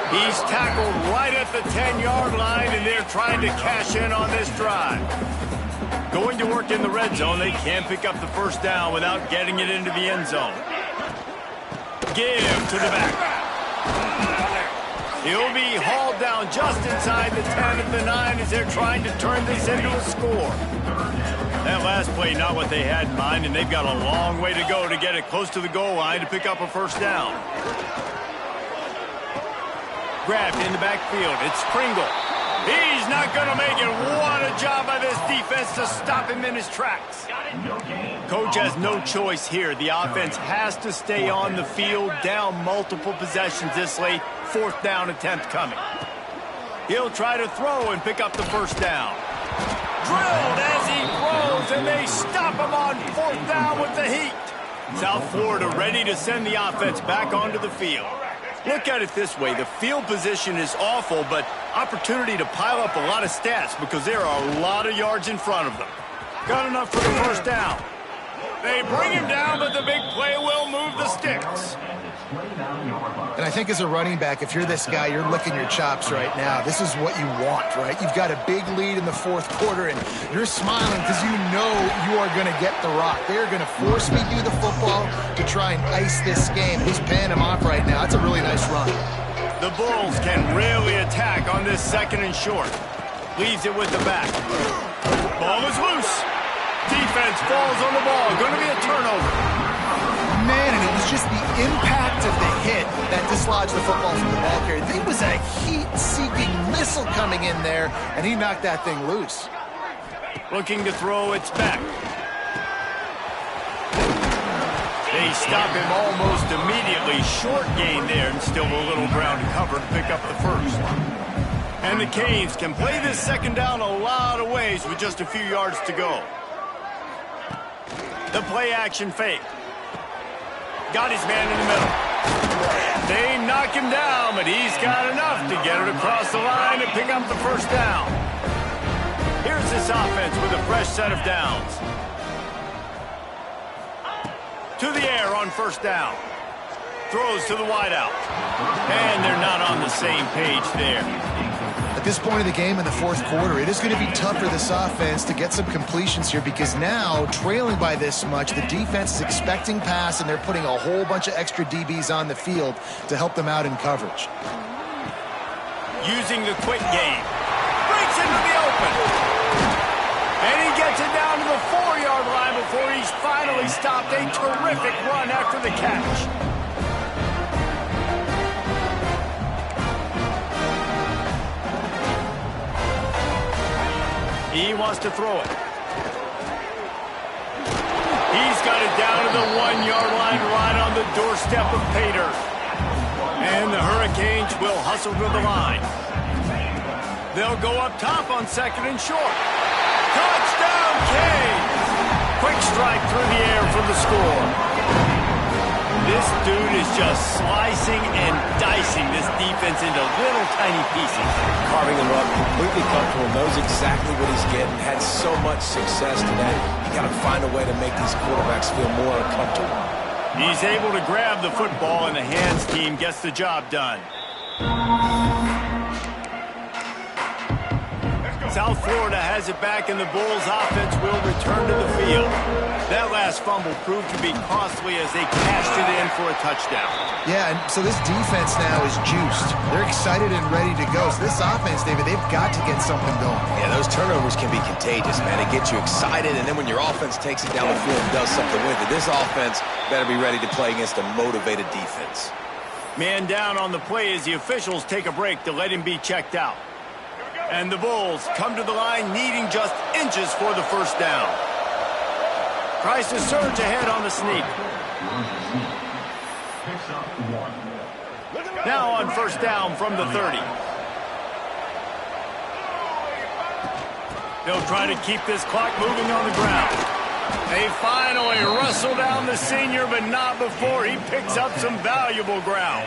He's tackled right at the 10-yard line, and they're trying to cash in on this drive. Going to work in the red zone, they can't pick up the first down without getting it into the end zone. Give to the back. He'll be hauled down just inside the 10 at the 9 as they're trying to turn this into a score. That last play, not what they had in mind, and they've got a long way to go to get it close to the goal line to pick up a first down. Grabbed in the backfield. It's Pringle. He's not going to make it. What a job by this defense to stop him in his tracks. Coach has no choice here. The offense has to stay on the field, down multiple possessions this late. Fourth down attempt coming. He'll try to throw and pick up the first down. Drilled as he throws, and they stop him on fourth down with the heat. South Florida ready to send the offense back onto the field. Look at it this way. The field position is awful, but opportunity to pile up a lot of stats because there are a lot of yards in front of them. Got enough for the first down. They bring him down, but the big play will move the sticks. And I think as a running back, if you're this guy, you're licking your chops right now. This is what you want, right? You've got a big lead in the fourth quarter, and you're smiling because you know you are going to get the rock. They're going to force feed you the football to try and ice this game. He's paying him off right now. That's a really nice run. The Bulls can really attack on this second and short. Leaves it with the back. Ball is loose. Defense falls on the ball. Going to be a turnover. Man, and it was just the impact of the hit that dislodged the football from the ball carrier. There was a heat-seeking missile coming in there, and he knocked that thing loose. Looking to throw, it's back. They stop him almost immediately. Short gain there, and still a little ground to cover to pick up the first. And the Canes can play this second down a lot of ways with just a few yards to go. The play-action fake. Got his man in the middle. They knock him down, but he's got enough to get it across the line and pick up the first down. Here's this offense with a fresh set of downs. To the air on first down. Throws to the wideout. And they're not on the same page there. At this point of the game in the fourth quarter, it is going to be tough for this offense to get some completions here because now, trailing by this much, the defense is expecting pass, and they're putting a whole bunch of extra DBs on the field to help them out in coverage. Using the quick game. Breaks into the open. And he gets it down to the 4-yard line before he's finally stopped. A terrific run after the catch. He wants to throw it. He's got it down to the 1-yard line right on the doorstep of Pater. And the Hurricanes will hustle to the line. They'll go up top on second and short. Touchdown, Canes! Quick strike through the air for the score. This dude is just slicing and dicing this defense into little tiny pieces. Carving them up, completely comfortable, knows exactly what he's getting, had so much success today. You got to find a way to make these quarterbacks feel more uncomfortable. He's able to grab the football, and the hands team gets the job done. South Florida has it back, and the Bulls offense will return to the field. That last fumble proved to be costly as they cashed it in for a touchdown. Yeah, and so this defense now is juiced. They're excited and ready to go. So this offense, David, they've got to get something going. Yeah, those turnovers can be contagious, man. It gets you excited, and then when your offense takes it down the field and does something with it, this offense better be ready to play against a motivated defense. Man down on the play as the officials take a break to let him be checked out. And the Bulls come to the line needing just inches for the first down. Tries to surge ahead on the sneak. Now on first down from the 30. They'll try to keep this clock moving on the ground. They finally wrestle down the senior, but not before he picks up some valuable ground.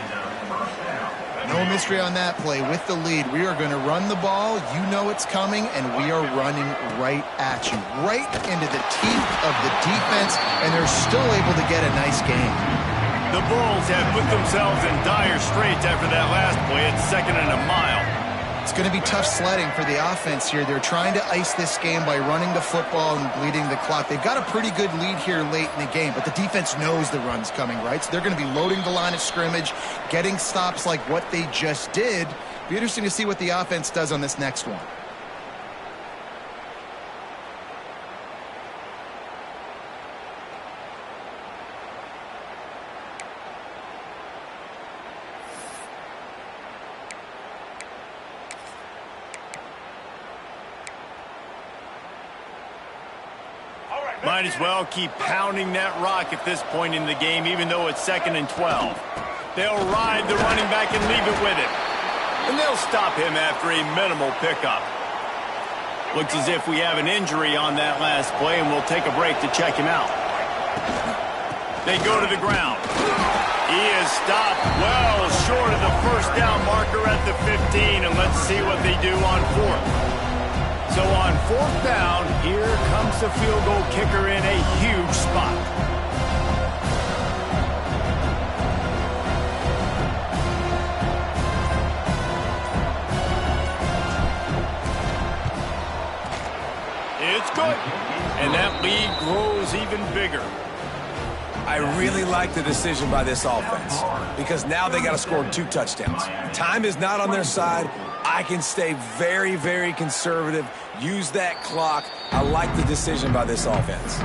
No mystery on that play. With the lead, we are going to run the ball. You know it's coming, and we are running right at you, right into the teeth of the defense, and they're still able to get a nice game. The Bulls have put themselves in dire straits after that last play at 2nd and a mile. It's going to be tough sledding for the offense here. They're trying to ice this game by running the football and bleeding the clock. They've got a pretty good lead here late in the game, but the defense knows the run's coming, right? So they're going to be loading the line of scrimmage, getting stops like what they just did. Be interesting to see what the offense does on this next one. Might as well keep pounding that rock at this point in the game, even though it's 2nd and 12. They'll ride the running back and leave it with him. And they'll stop him after a minimal pickup. Looks as if we have an injury on that last play, and we'll take a break to check him out. They go to the ground. He is stopped well short of the first down marker at the 15, and let's see what they do on 4th. So on 4th down, here comes the field goal kicker in a huge spot. It's good. And that lead grows even bigger. I really like the decision by this offense because now they got to score 2 touchdowns. Time is not on their side. I can stay very, very conservative, use that clock. I like the decision by this offense.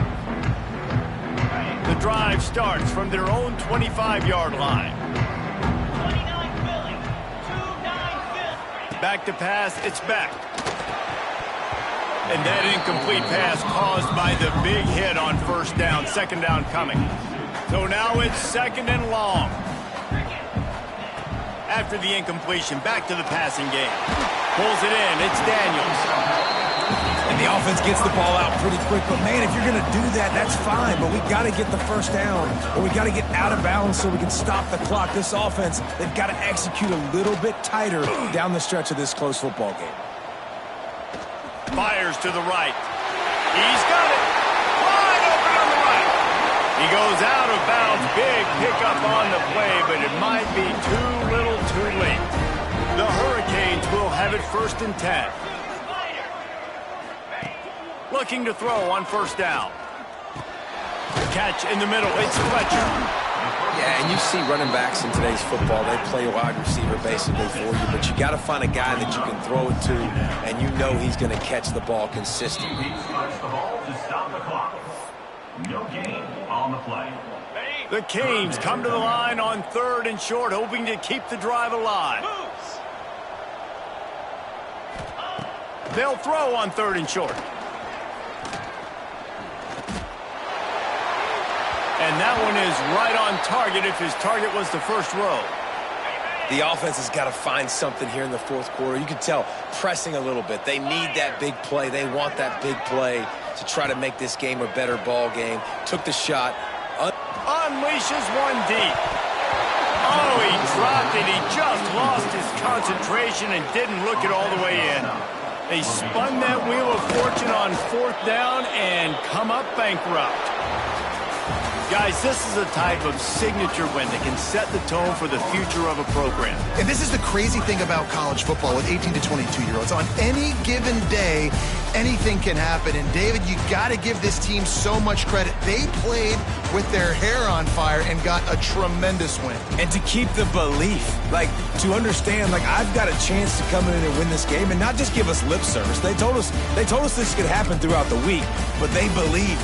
The drive starts from their own 25-yard line. 29 Philly, 2-9 Back to pass, it's back. And that incomplete pass caused by the big hit on 1st down, 2nd down coming. So now it's 2nd and long. After the incompletion, back to the passing game. Pulls it in, it's Daniels. And the offense gets the ball out pretty quick. But, man, if you're going to do that, that's fine. But we got to get the 1st down, or we got to get out of bounds so we can stop the clock. This offense, they've got to execute a little bit tighter down the stretch of this close football game. Fires to the right. He's got it. Wide open on the right. He goes out of bounds. Big pickup on the play, but it might be too little too late. The Hurricanes will have it 1st and 10. Looking to throw on 1st down. Catch in the middle. It's Fletcher. Yeah, and you see running backs in today's football, they play wide receiver basically for you, but you got to find a guy that you can throw it to, and you know he's going to catch the ball consistently. He starts the ball to stop the clock. No gain on the play. The Canes come to the line on 3rd and short, hoping to keep the drive alive. They'll throw on 3rd and short. And that one is right on target if his target was the 1st row. The offense has got to find something here in the 4th quarter. You can tell pressing a little bit. They need that big play. They want that big play to try to make this game a better ball game. Took the shot. Unleashes one deep. Oh, he dropped it. He just lost his concentration and didn't look it all the way in. They spun that wheel of fortune on 4th down and come up bankrupt. Guys, this is a type of signature win that can set the tone for the future of a program. And this is the crazy thing about college football with 18 to 22-year-olds. On any given day, anything can happen. And, David, you got to give this team so much credit. They played with their hair on fire and got a tremendous win. And to keep the belief, like, to understand, like, I've got a chance to come in and win this game and not just give us lip service. They told us this could happen throughout the week, but they believed.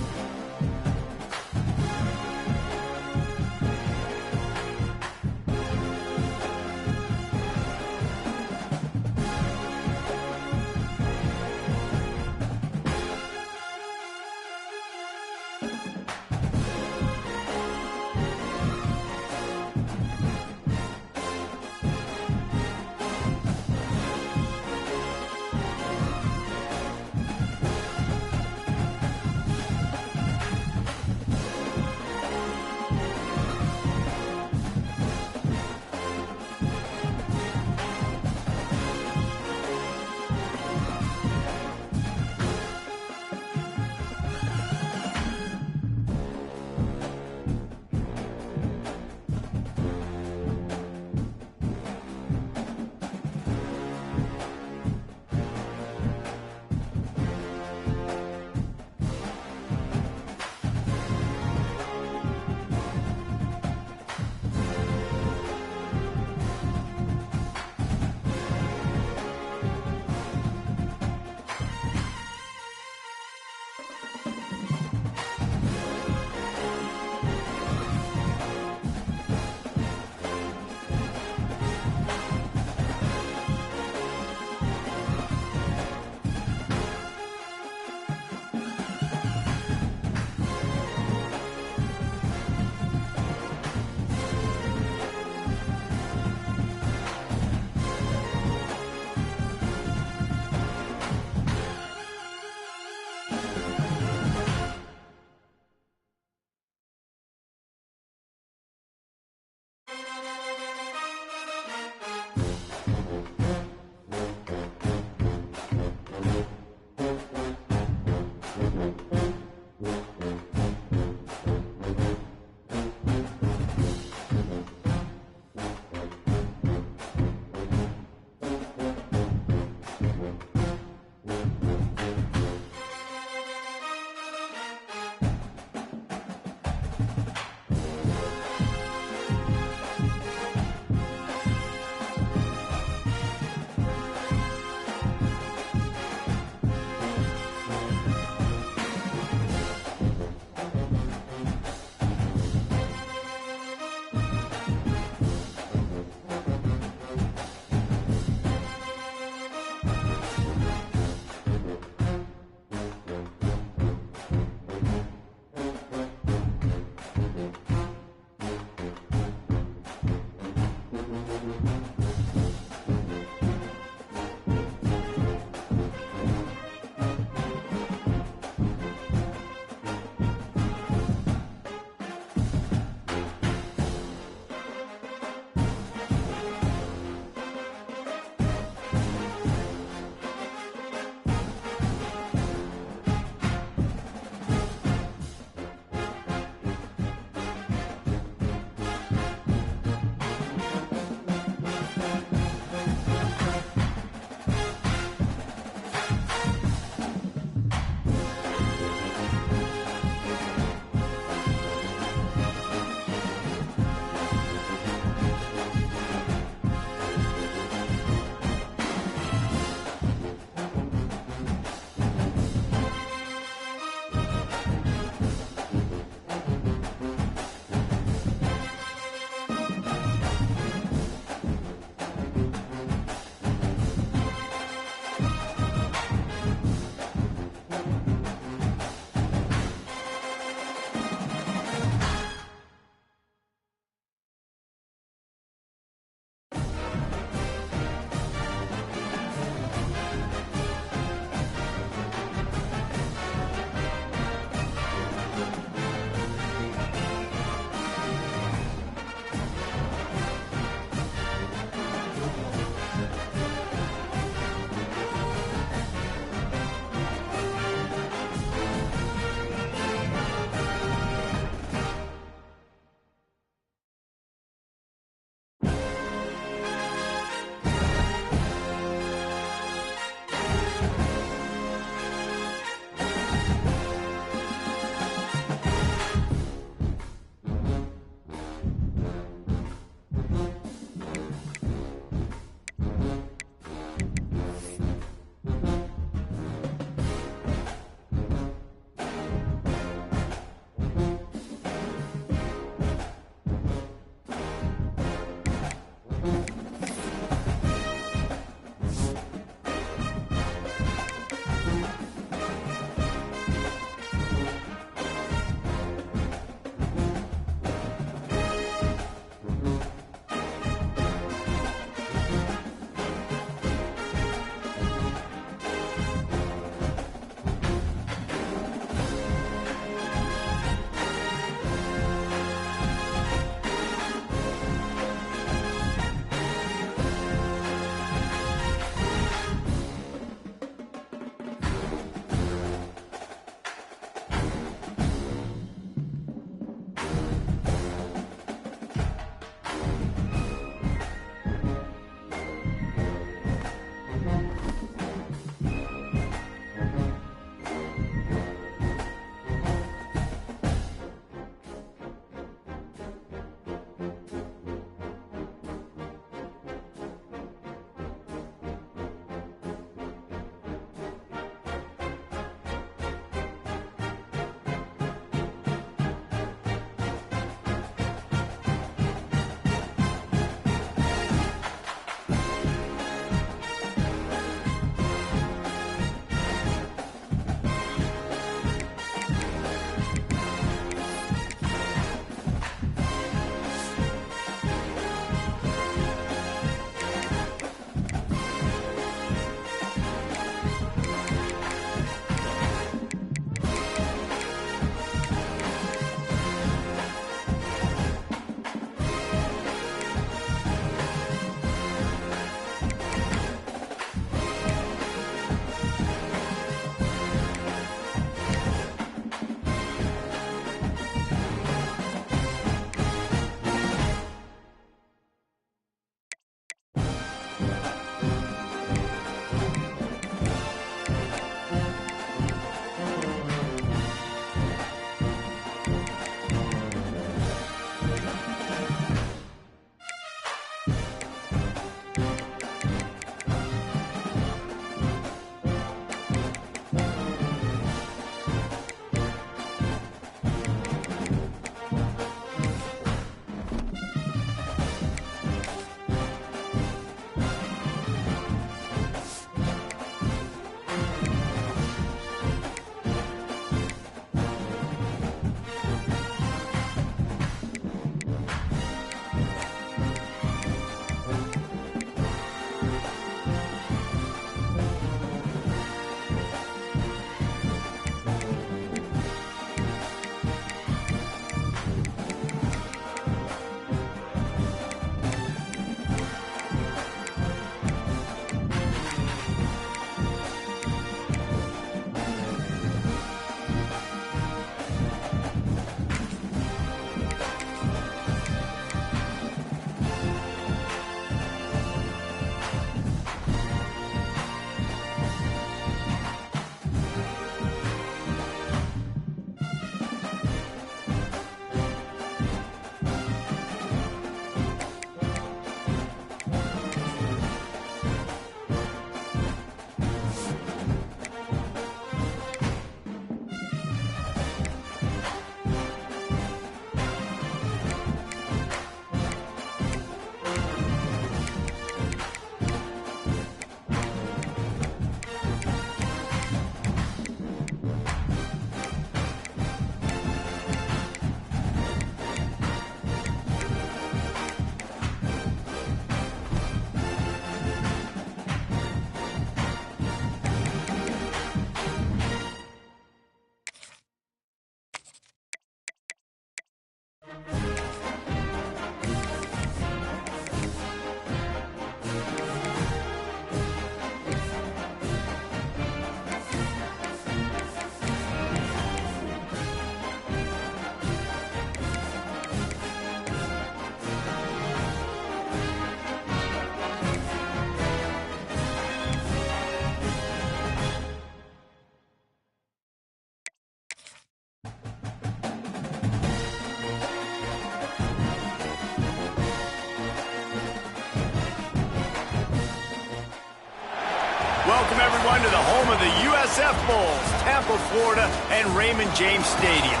Welcome, everyone, to the home of the USF Bulls, Tampa, Florida, and Raymond James Stadium.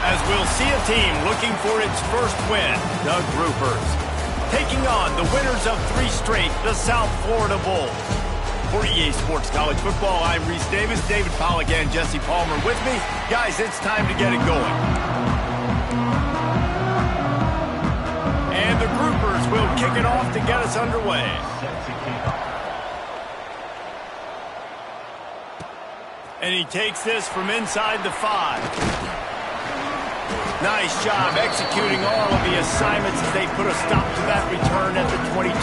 As we'll see a team looking for its first win, the Groupers, taking on the winners of 3 straight, the South Florida Bulls. For EA Sports College Football, I'm Reese Davis, David Pollack, and Jesse Palmer with me. Guys, it's time to get it going. And the Groupers will kick it off to get us underway. And he takes this from inside the 5. Nice job executing all of the assignments as they put a stop to that return at the 22.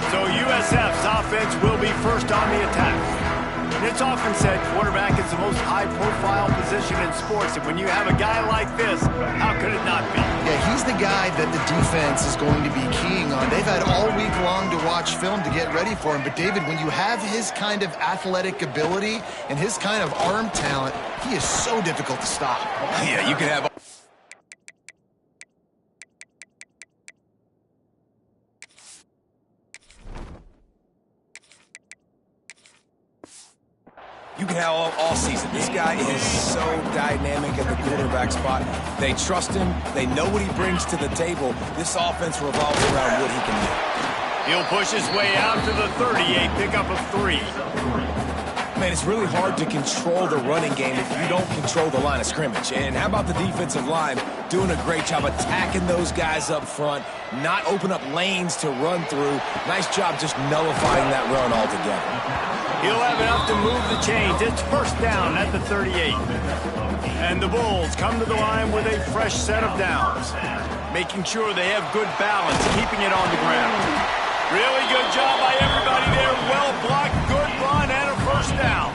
So USF's offense will be first on the attack. And it's often said quarterback is the most high-profile position in sports. And when you have a guy like this, how could it not be? Yeah, he's the guy that the defense is going to be keying on. They've had all week long to watch film to get ready for him. But, David, when you have his kind of athletic ability and his kind of arm talent, he is so difficult to stop. Yeah, you can have... You can have all season. This guy is so dynamic at the quarterback spot. They trust him. They know what he brings to the table. This offense revolves around what he can do. He'll push his way out to the 38, pickup of 3. Man, it's really hard to control the running game if you don't control the line of scrimmage. And how about the defensive line doing a great job attacking those guys up front, not open up lanes to run through. Nice job just nullifying that run altogether. He'll have enough to move the chains. It's first down at the 38. And the Bulls come to the line with a fresh set of downs, making sure they have good balance, keeping it on the ground. Really good job by everybody there. Well blocked, good run, and a first down.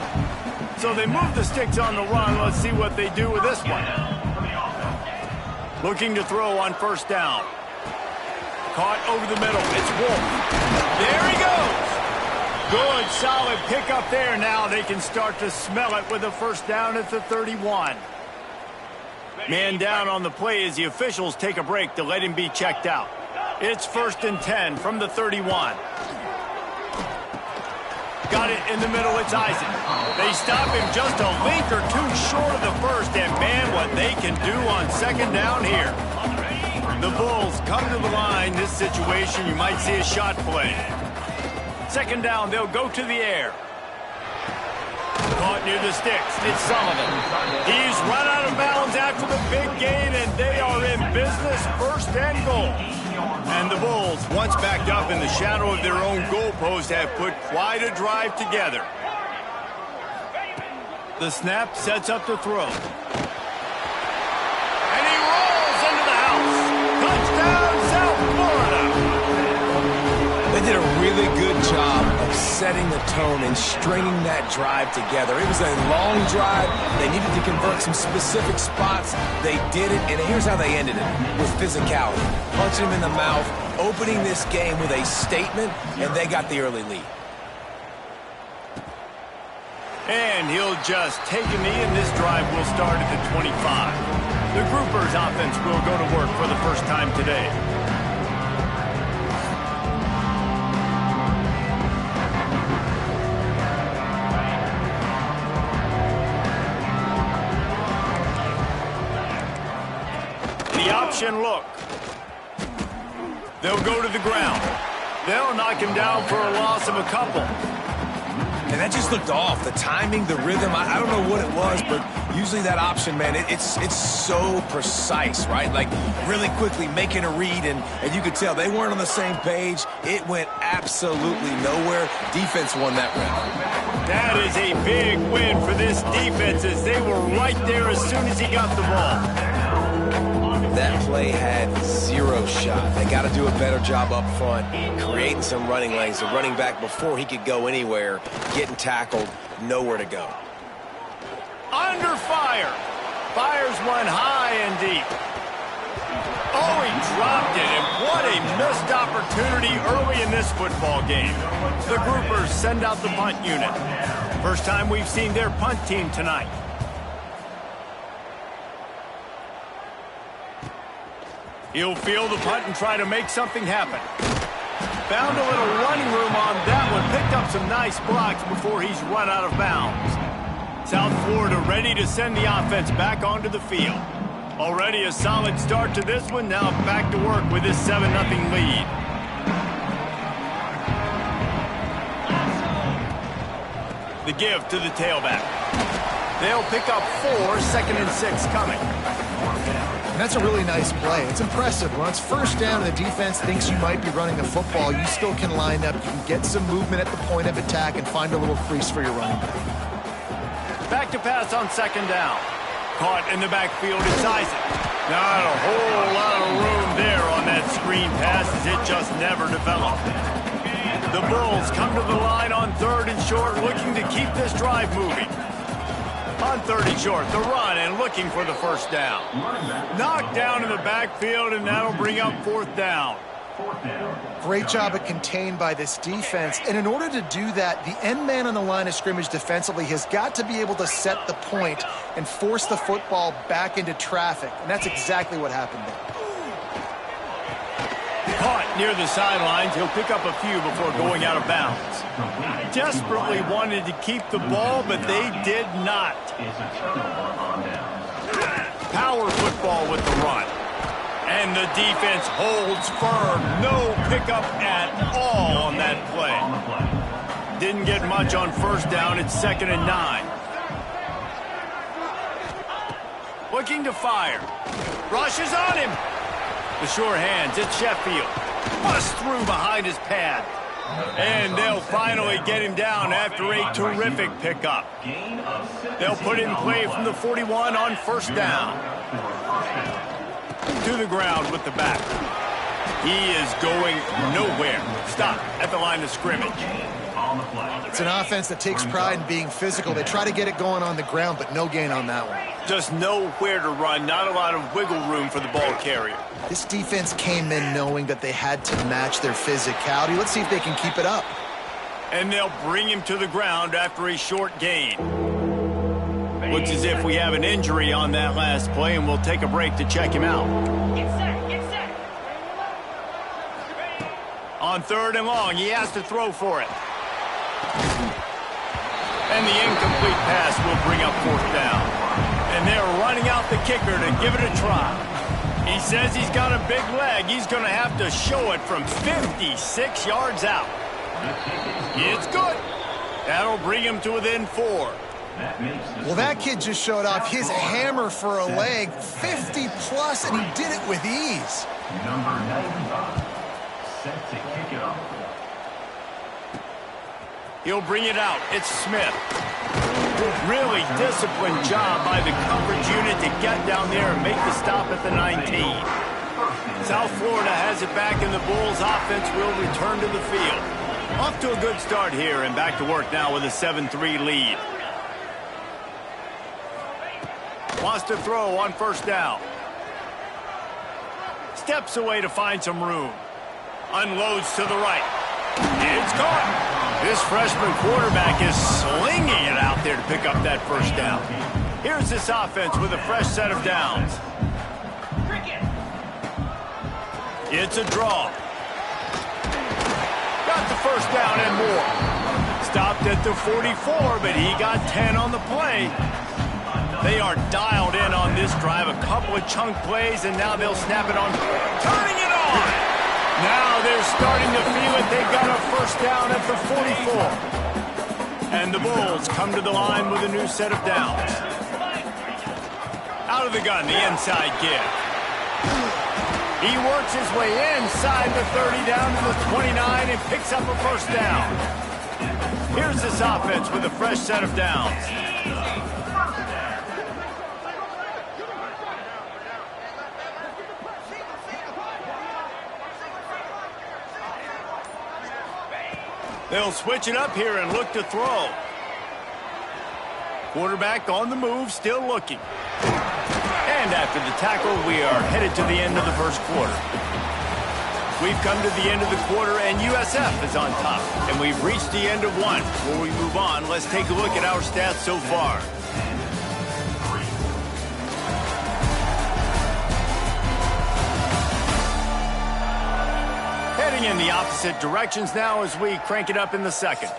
So they move the sticks on the run. Let's see what they do with this one. Looking to throw on first down. Caught over the middle. It's Wolf. There he goes. Good, solid pickup there. Now they can start to smell it with a first down at the 31. Man down on the play as the officials take a break to let him be checked out. It's first and 10 from the 31. Got it in the middle. It's Isaac. They stop him just a link or 2 short of the first. And, man, what they can do on second down here. The Bulls come to the line. This situation, you might see a shot play. Second down, they'll go to the air. Caught near the sticks. It's Sullivan. He's run out of bounds after the big gain, and they are in business, first and goal. And the Bulls, once backed up in the shadow of their own goalpost, have put quite a drive together. The snap sets up the throw. And he rolls into the house. Touchdown, South Florida. They did a really good job of setting the tone and stringing that drive together. It was a long drive. They needed to convert some specific spots. They did it, and here's how they ended it, with physicality. Punching him in the mouth, opening this game with a statement, and they got the early lead. And he'll just take a knee, and this drive will start at the 25. The Groupers offense will go to work for the first time today. Option look. They'll go to the ground. They'll knock him down for a loss of a couple. And that just looked off. The timing, the rhythm, I don't know what it was, but usually that option, man, it's so precise, right? Like really quickly making a read, and you could tell they weren't on the same page. It went absolutely nowhere. Defense won that round. That is a big win for this defense as they were right there as soon as he got the ball. That play had 0 shot. They got to do a better job up front, creating some running lanes. The running back, before he could go anywhere, getting tackled, nowhere to go. Under fire. Fires one high and deep. Oh, he dropped it, and what a missed opportunity early in this football game. The Groupers send out the punt unit. First time we've seen their punt team tonight. He'll field the punt and try to make something happen. Found a little running room on that one. Picked picked up some nice blocks before he's run out of bounds. South Florida ready to send the offense back onto the field. Already a solid start to this one. Now back to work with this 7-0 lead. The give to the tailback. They'll pick up 4, 2nd and 6 coming. And that's a really nice play. It's impressive. When it's first down and the defense thinks you might be running the football, you still can line up. You can get some movement at the point of attack and find a little crease for your running back. Back to pass on 2nd down. Caught in the backfield is Isaac. Not a whole lot of room there on that screen pass as it just never developed. The Bulls come to the line on 3rd and short, looking to keep this drive moving. On 3rd and short, the run and looking for the first down. Knocked down in the backfield, and that'll bring up 4th down. Great job at contained by this defense. And in order to do that, the end man on the line of scrimmage defensively has got to be able to set the point and force the football back into traffic. And that's exactly what happened there. Caught near the sidelines. He'll pick up a few before going out of bounds. Desperately wanted to keep the ball, but they did not. Power football with the run. And the defense holds firm. No pickup at all on that play. Didn't get much on 1st down. It's 2nd and 9. Looking to fire. Rushes on him. The sure hands. It's Sheffield. Bust through behind his pad. And they'll finally get him down after a terrific pickup. They'll put it in play from the 41 on 1st down. To the ground with the back. He is going nowhere. Stop at the line of scrimmage. It's an offense that takes pride in being physical. They try to get it going on the ground, but no gain on that one. Just nowhere to run. Not a lot of wiggle room for the ball carrier. This defense came in knowing that they had to match their physicality. Let's see if they can keep it up. And they'll bring him to the ground after a short gain. Looks as if we have an injury on that last play, and we'll take a break to check him out. Get set, get set. On 3rd and long, he has to throw for it. And the incomplete pass will bring up 4th down. And they're running out the kicker to give it a try. He says he's got a big leg. He's going to have to show it from 56 yards out. It's good. That'll bring him to within 4. Well, that kid just showed off his hammer for a leg, 50-plus, and he did it with ease. Number 95, set to kick it off. He'll bring it out. It's Smith. Really disciplined job by the coverage unit to get down there and make the stop at the 19. South Florida has it back, and the Bulls offense will return to the field. Off to a good start here, and back to work now with a 7-3 lead. Wants to throw on 1st down. Steps away to find some room. Unloads to the right. It's caught. This freshman quarterback is slinging it out there to pick up that 1st down. Here's this offense with a fresh set of downs. It's a draw. Got the 1st down and more. Stopped at the 44, but he got 10 on the play. They are dialed in on this drive. A couple of chunk plays, and now they'll snap it on. Turning it on! Now they're starting to feel it. They got a 1st down at the 44. And the Bulls come to the line with a new set of downs. Out of the gun, the inside give. He works his way inside the 30 down to the 29 and picks up a 1st down. Here's this offense with a fresh set of downs. They'll switch it up here and look to throw. Quarterback on the move, still looking. And after the tackle, we are headed to the end of the 1st quarter. We've come to the end of the quarter, and USF is on top. And we've reached the end of one. Before we move on, let's take a look at our stats so far. Heading in the opposite directions now as we crank it up in the second.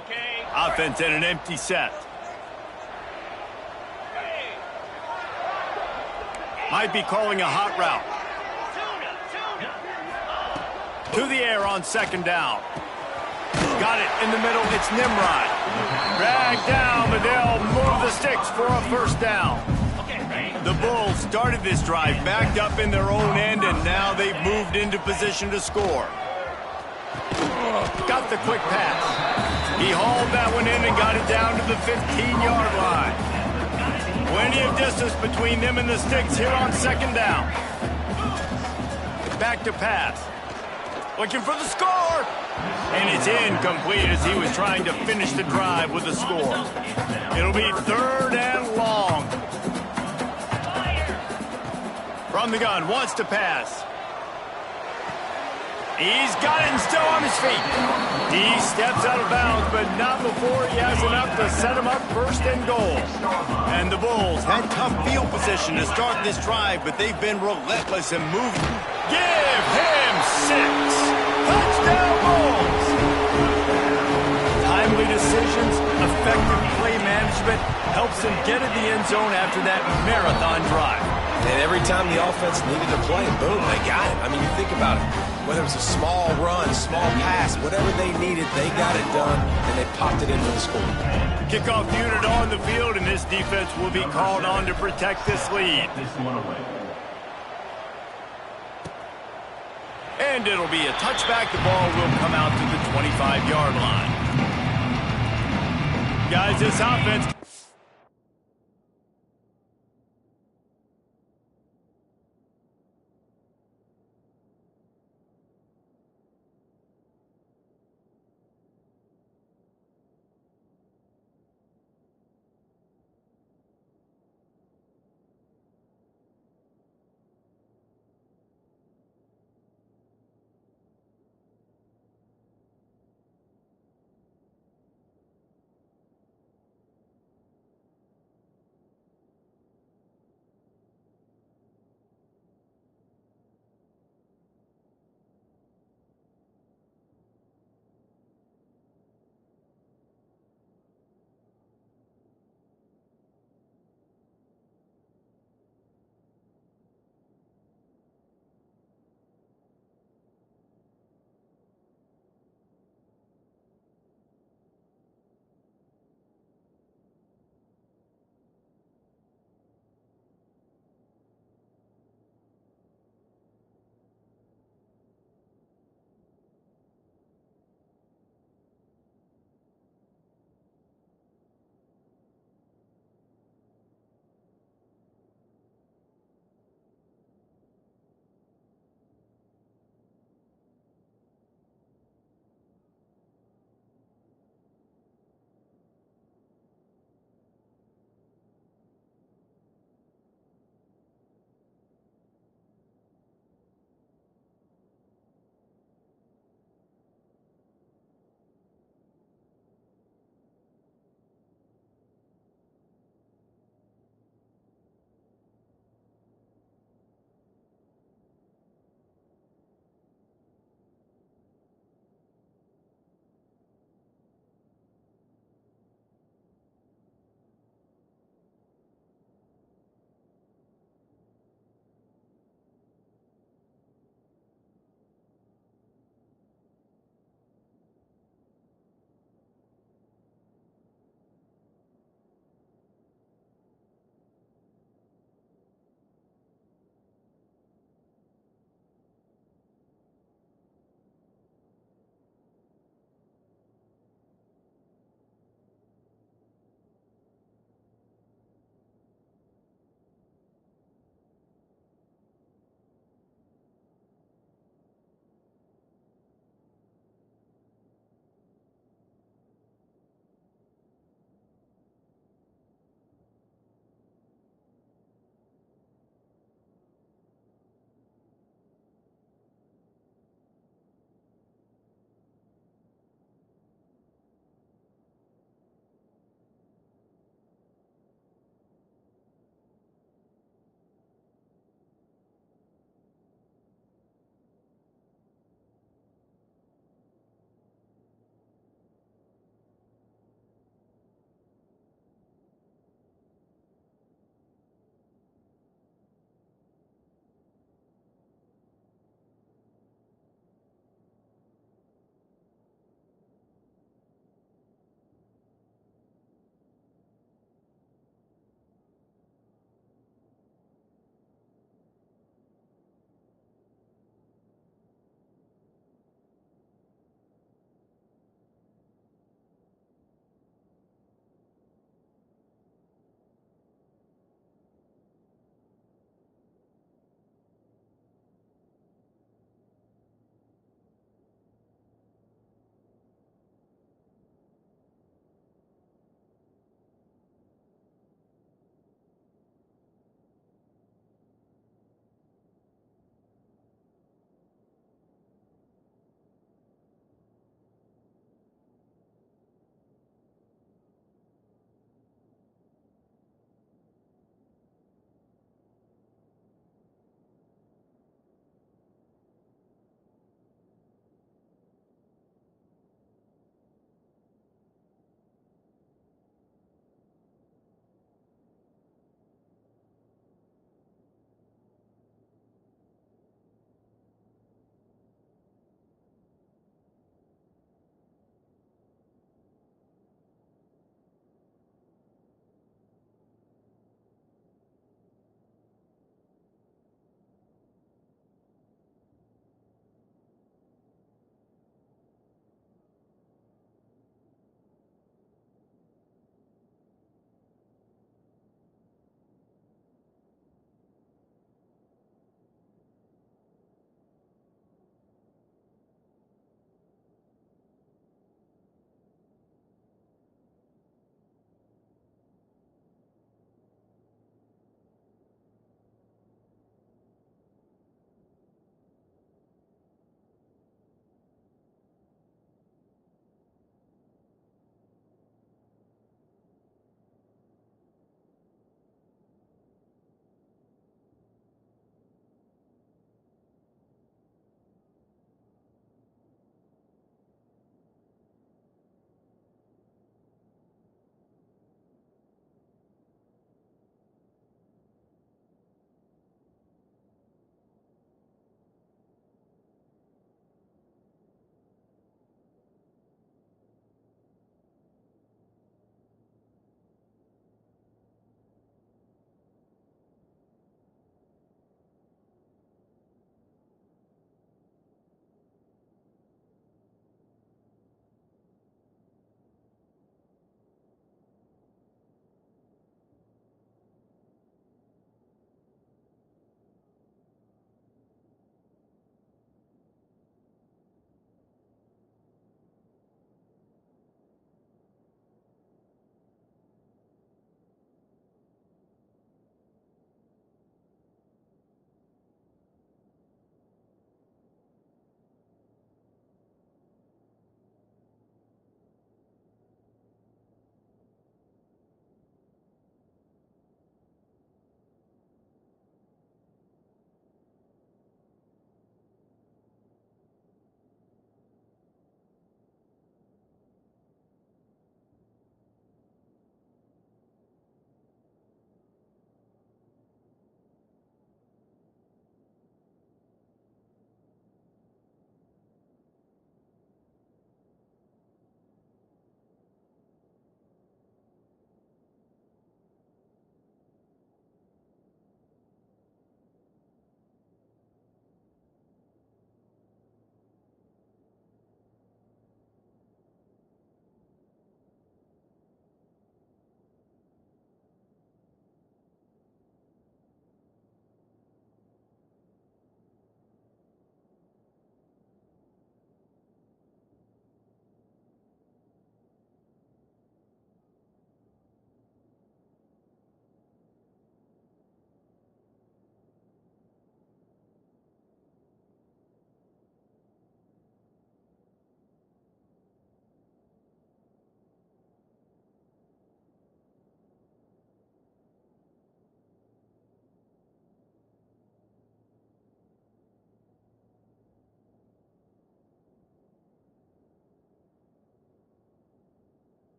Okay. Offense in an empty set. Might be calling a hot route. To the air on second down. Got it in the middle. It's Nimrod. Dragged down, but they'll move the sticks for a first down. The Bulls started this drive backed up in their own end, and now they've moved into position to score. Got the quick pass. He hauled that one in and got it down to the 15-yard line. Plenty of distance between them and the sticks here on second down. Back to pass. Looking for the score. And it's incomplete as he was trying to finish the drive with a score. It'll be third and long. From the gun, wants to pass. He's got it and still on his feet. He steps out of bounds, but not before he has enough to set him up first and goal. And the Bulls had tough field position to start this drive, but they've been relentless in moving. Give him 6. Touchdown Bulls! Timely decisions, effective play management helps them get in the end zone after that marathon drive. And every time the offense needed to play, boom, they got it. I mean, you think about it. Whether it was a small run, small pass, whatever they needed, they got it done, and they popped it in for the score. Kickoff unit on the field, and this defense will be called on to protect this lead. This one away. And it'll be a touchback. The ball will come out to the 25-yard line. Guys, this offense...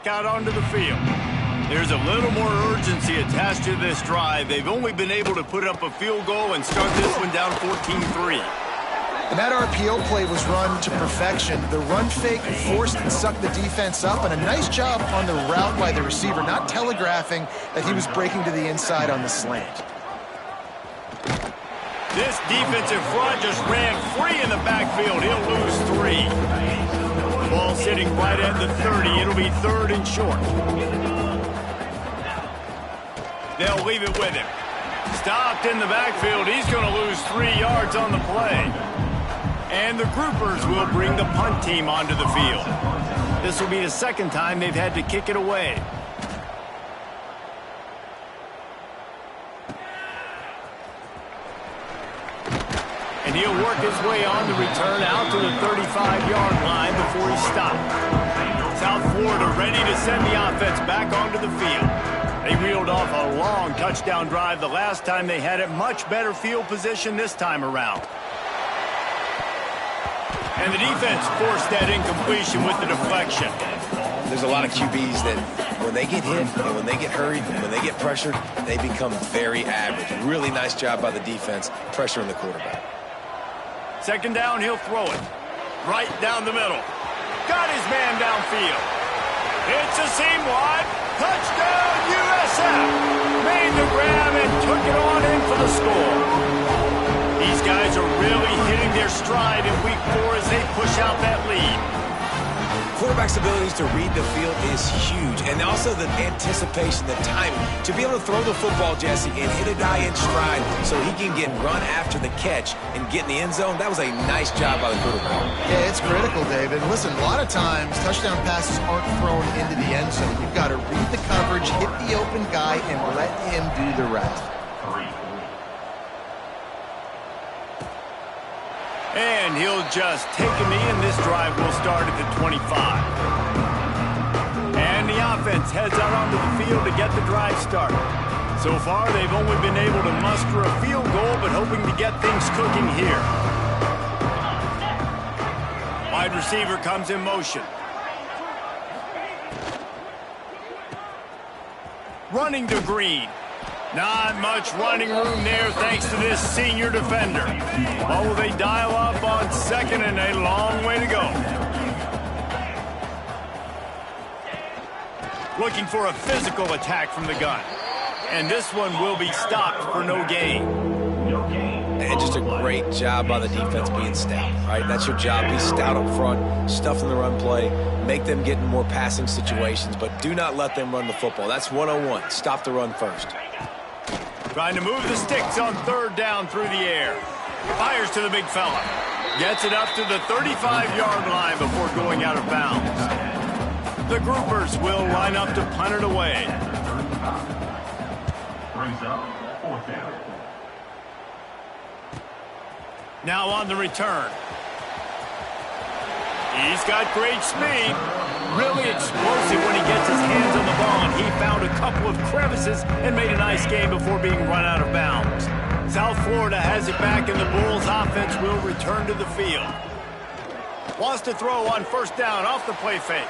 back out onto the field. There's a little more urgency attached to this drive. They've only been able to put up a field goal and start this one down 14-3. And that RPO play was run to perfection. The run fake forced and sucked the defense up, and a nice job on the route by the receiver, not telegraphing that he was breaking to the inside on the slant. This defensive front just ran free in the backfield. He'll lose 3. Ball sitting right at the 30. It'll be 3rd and short. They'll leave it with him. Stopped in the backfield. He's going to lose 3 yards on the play. And the groupers will bring the punt team onto the field. This will be the second time they've had to kick it away. And he'll work his way on the return out to the 35-yard line before he stopped. South Florida ready to send the offense back onto the field. They reeled off a long touchdown drive the last time they had it. Much better field position this time around. And the defense forced that incompletion with the deflection. There's a lot of QBs that when they get hit and when they get hurried, when they get pressured, they become very average. Really nice job by the defense pressuring the quarterback. Second down, he'll throw it. Right down the middle. Got his man downfield. It's a seam wide. Touchdown, USF. Made the grab and took it on in for the score. These guys are really hitting their stride in week 4 as they push out that lead. Quarterback's abilities to read the field is huge, and also the anticipation, the timing. To be able to throw the football, Jesse, and hit a guy in stride so he can get run after the catch and get in the end zone, that was a nice job by the quarterback. Yeah, it's critical, David. Listen, a lot of times touchdown passes aren't thrown into the end zone. You've got to read the coverage, hit the open guy, and let him do the rest. And he'll just take a knee, and this drive will start at the 25. And the offense heads out onto the field to get the drive started. So far, they've only been able to muster a field goal, but hoping to get things cooking here. Wide receiver comes in motion. Running to Green. Not much running room there thanks to this senior defender. What will they dial up on second, and a long way to go. Looking for a physical attack from the gun. And this one will be stopped for no gain. And just a great job by the defense being stout, right? That's your job. Be stout up front, stuff in the run play, make them get in more passing situations, but do not let them run the football. That's 101. Stop the run first. Trying to move the sticks on third down through the air. Fires to the big fella. Gets it up to the 35-yard line before going out of bounds. The groupers will line up to punt it away. Brings up 4th down. Now on the return. He's got great speed. Really explosive when he gets his hands on the ball, and he found a couple of crevices and made a nice game before being run out of bounds. South Florida has it back, and the Bulls offense will return to the field. Wants to throw on first down off the play fake.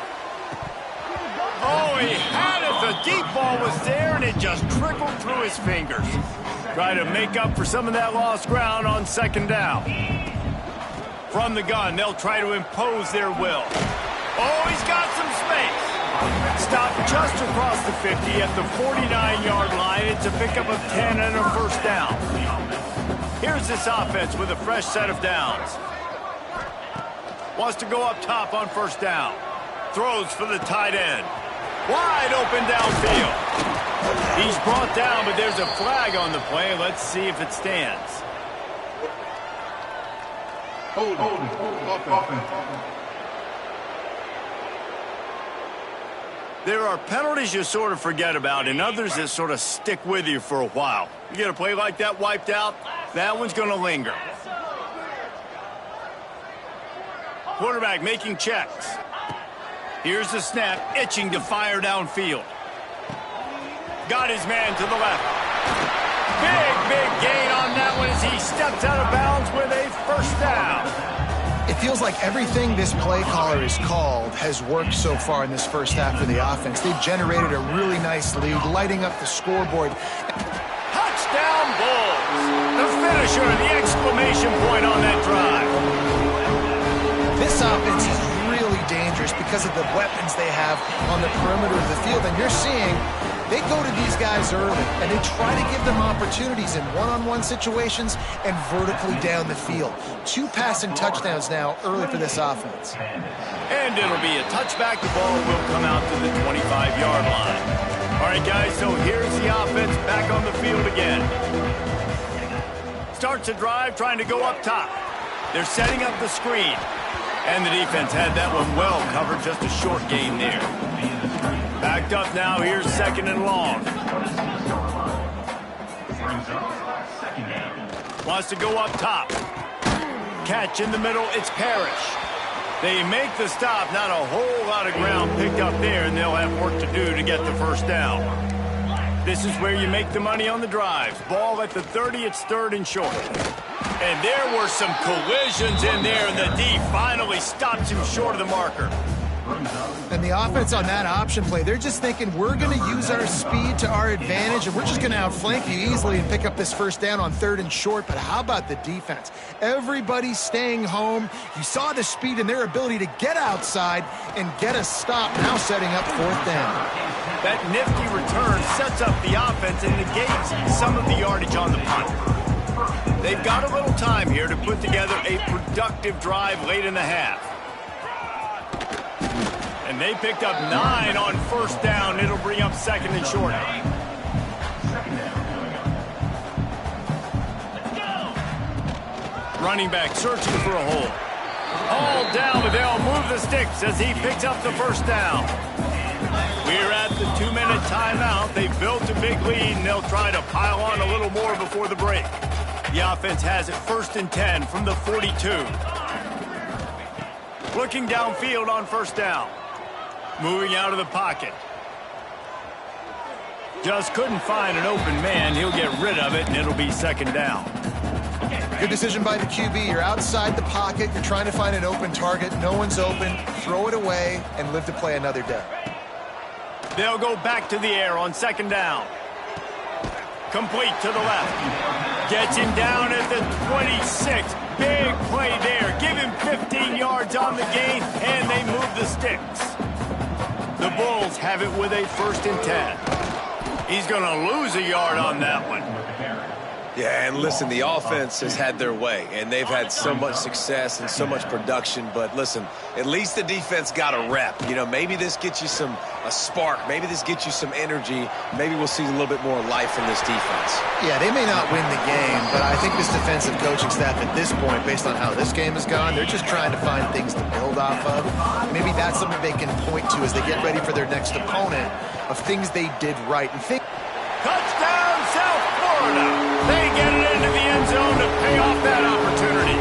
Oh, he had it. The deep ball was there, and it just trickled through his fingers. Try to make up for some of that lost ground on second down. From the gun, they'll try to impose their will. Oh, he's got some space. Stopped just across the 50 at the 49-yard line. It's a pickup of 10 and a first down. Here's this offense with a fresh set of downs. Wants to go up top on first down. Throws for the tight end. Wide open downfield. He's brought down, but there's a flag on the play. Let's see if it stands. Hold. There are penalties you sort of forget about and others that sort of stick with you for a while. You get a play like that wiped out, that one's going to linger. Quarterback making checks. Here's the snap, itching to fire downfield. Got his man to the left. Big gain on that one as he steps out of bounds with a first down. It feels like everything this play caller has called has worked so far in this first half for the offense. They've generated a really nice lead, lighting up the scoreboard. Touchdown Bulls! The finisher, the exclamation point on that drive. This offense is really dangerous because of the weapons they have on the perimeter of the field. And you're seeing they go to these guys early, and they try to give them opportunities in one-on-one situations and vertically down the field. 2 passing touchdowns now early for this offense. And it'll be a touchback. The ball will come out to the 25-yard line. All right, guys, so here's the offense back on the field again. Starts a drive trying to go up top. They're setting up the screen. And the defense had that one well covered, just a short gain there. Backed up now, here's 2nd and long. Wants to go up top. Catch in the middle, it's Parrish. They make the stop, not a whole lot of ground picked up there, and they'll have work to do to get the first down. This is where you make the money on the drives. Ball at the 30, it's 3rd and short. And there were some collisions in there, and the D finally stops him short of the marker. And the offense on that option play, they're just thinking we're going to use our speed to our advantage, and we're just going to outflank you easily and pick up this first down on 3rd and short. But how about the defense? Everybody's staying home. You saw the speed and their ability to get outside and get a stop, now setting up 4th down. That nifty return sets up the offense and negates some of the yardage on the punt. They've got a little time here to put together a productive drive late in the half. And they picked up 9 on 1st down. It'll bring up 2nd and short. Running back searching for a hole. All down, but they'll move the sticks as he picks up the first down. We're at the 2-minute timeout. They've built a big lead, and they'll try to pile on a little more before the break. The offense has it 1st and 10 from the 42. Looking downfield on 1st down. Moving out of the pocket. Just couldn't find an open man. He'll get rid of it, and it'll be 2nd down. Good decision by the QB. You're outside the pocket. You're trying to find an open target. No one's open. Throw it away and live to play another day. They'll go back to the air on 2nd down. Complete to the left. Gets him down at the 26. Big play there. Give him 15 yards on the gain, and they move the sticks. The Bulls have it with a 1st and 10. He's going to lose a yard on that one. Yeah, and listen, the offense has had their way, and they've had so much success and so much production. But listen, at least the defense got a rep. You know, maybe this gets you a spark. Maybe this gets you some energy. Maybe we'll see a little bit more life from this defense. Yeah, they may not win the game, but I think this defensive coaching staff at this point, based on how this game has gone, they're just trying to find things to build off of. Maybe that's something they can point to as they get ready for their next opponent of things they did right. And Touchdown, South Florida! They get it into the end zone to pay off that opportunity.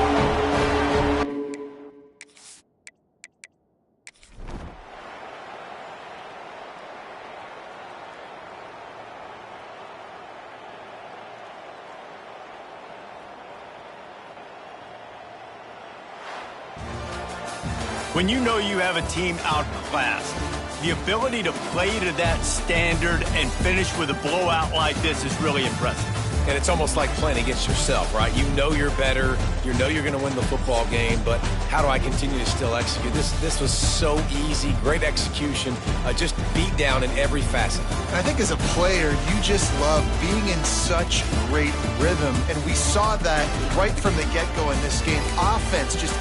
When you know you have a team outclassed, the ability to play to that standard and finish with a blowout like this is really impressive. And it's almost like playing against yourself, right? You know you're better. You know you're going to win the football game, but how do I continue to still execute? This was so easy, great execution, just beat down in every facet. I think as a player, you just love being in such great rhythm, and we saw that right from the get-go in this game. Offense just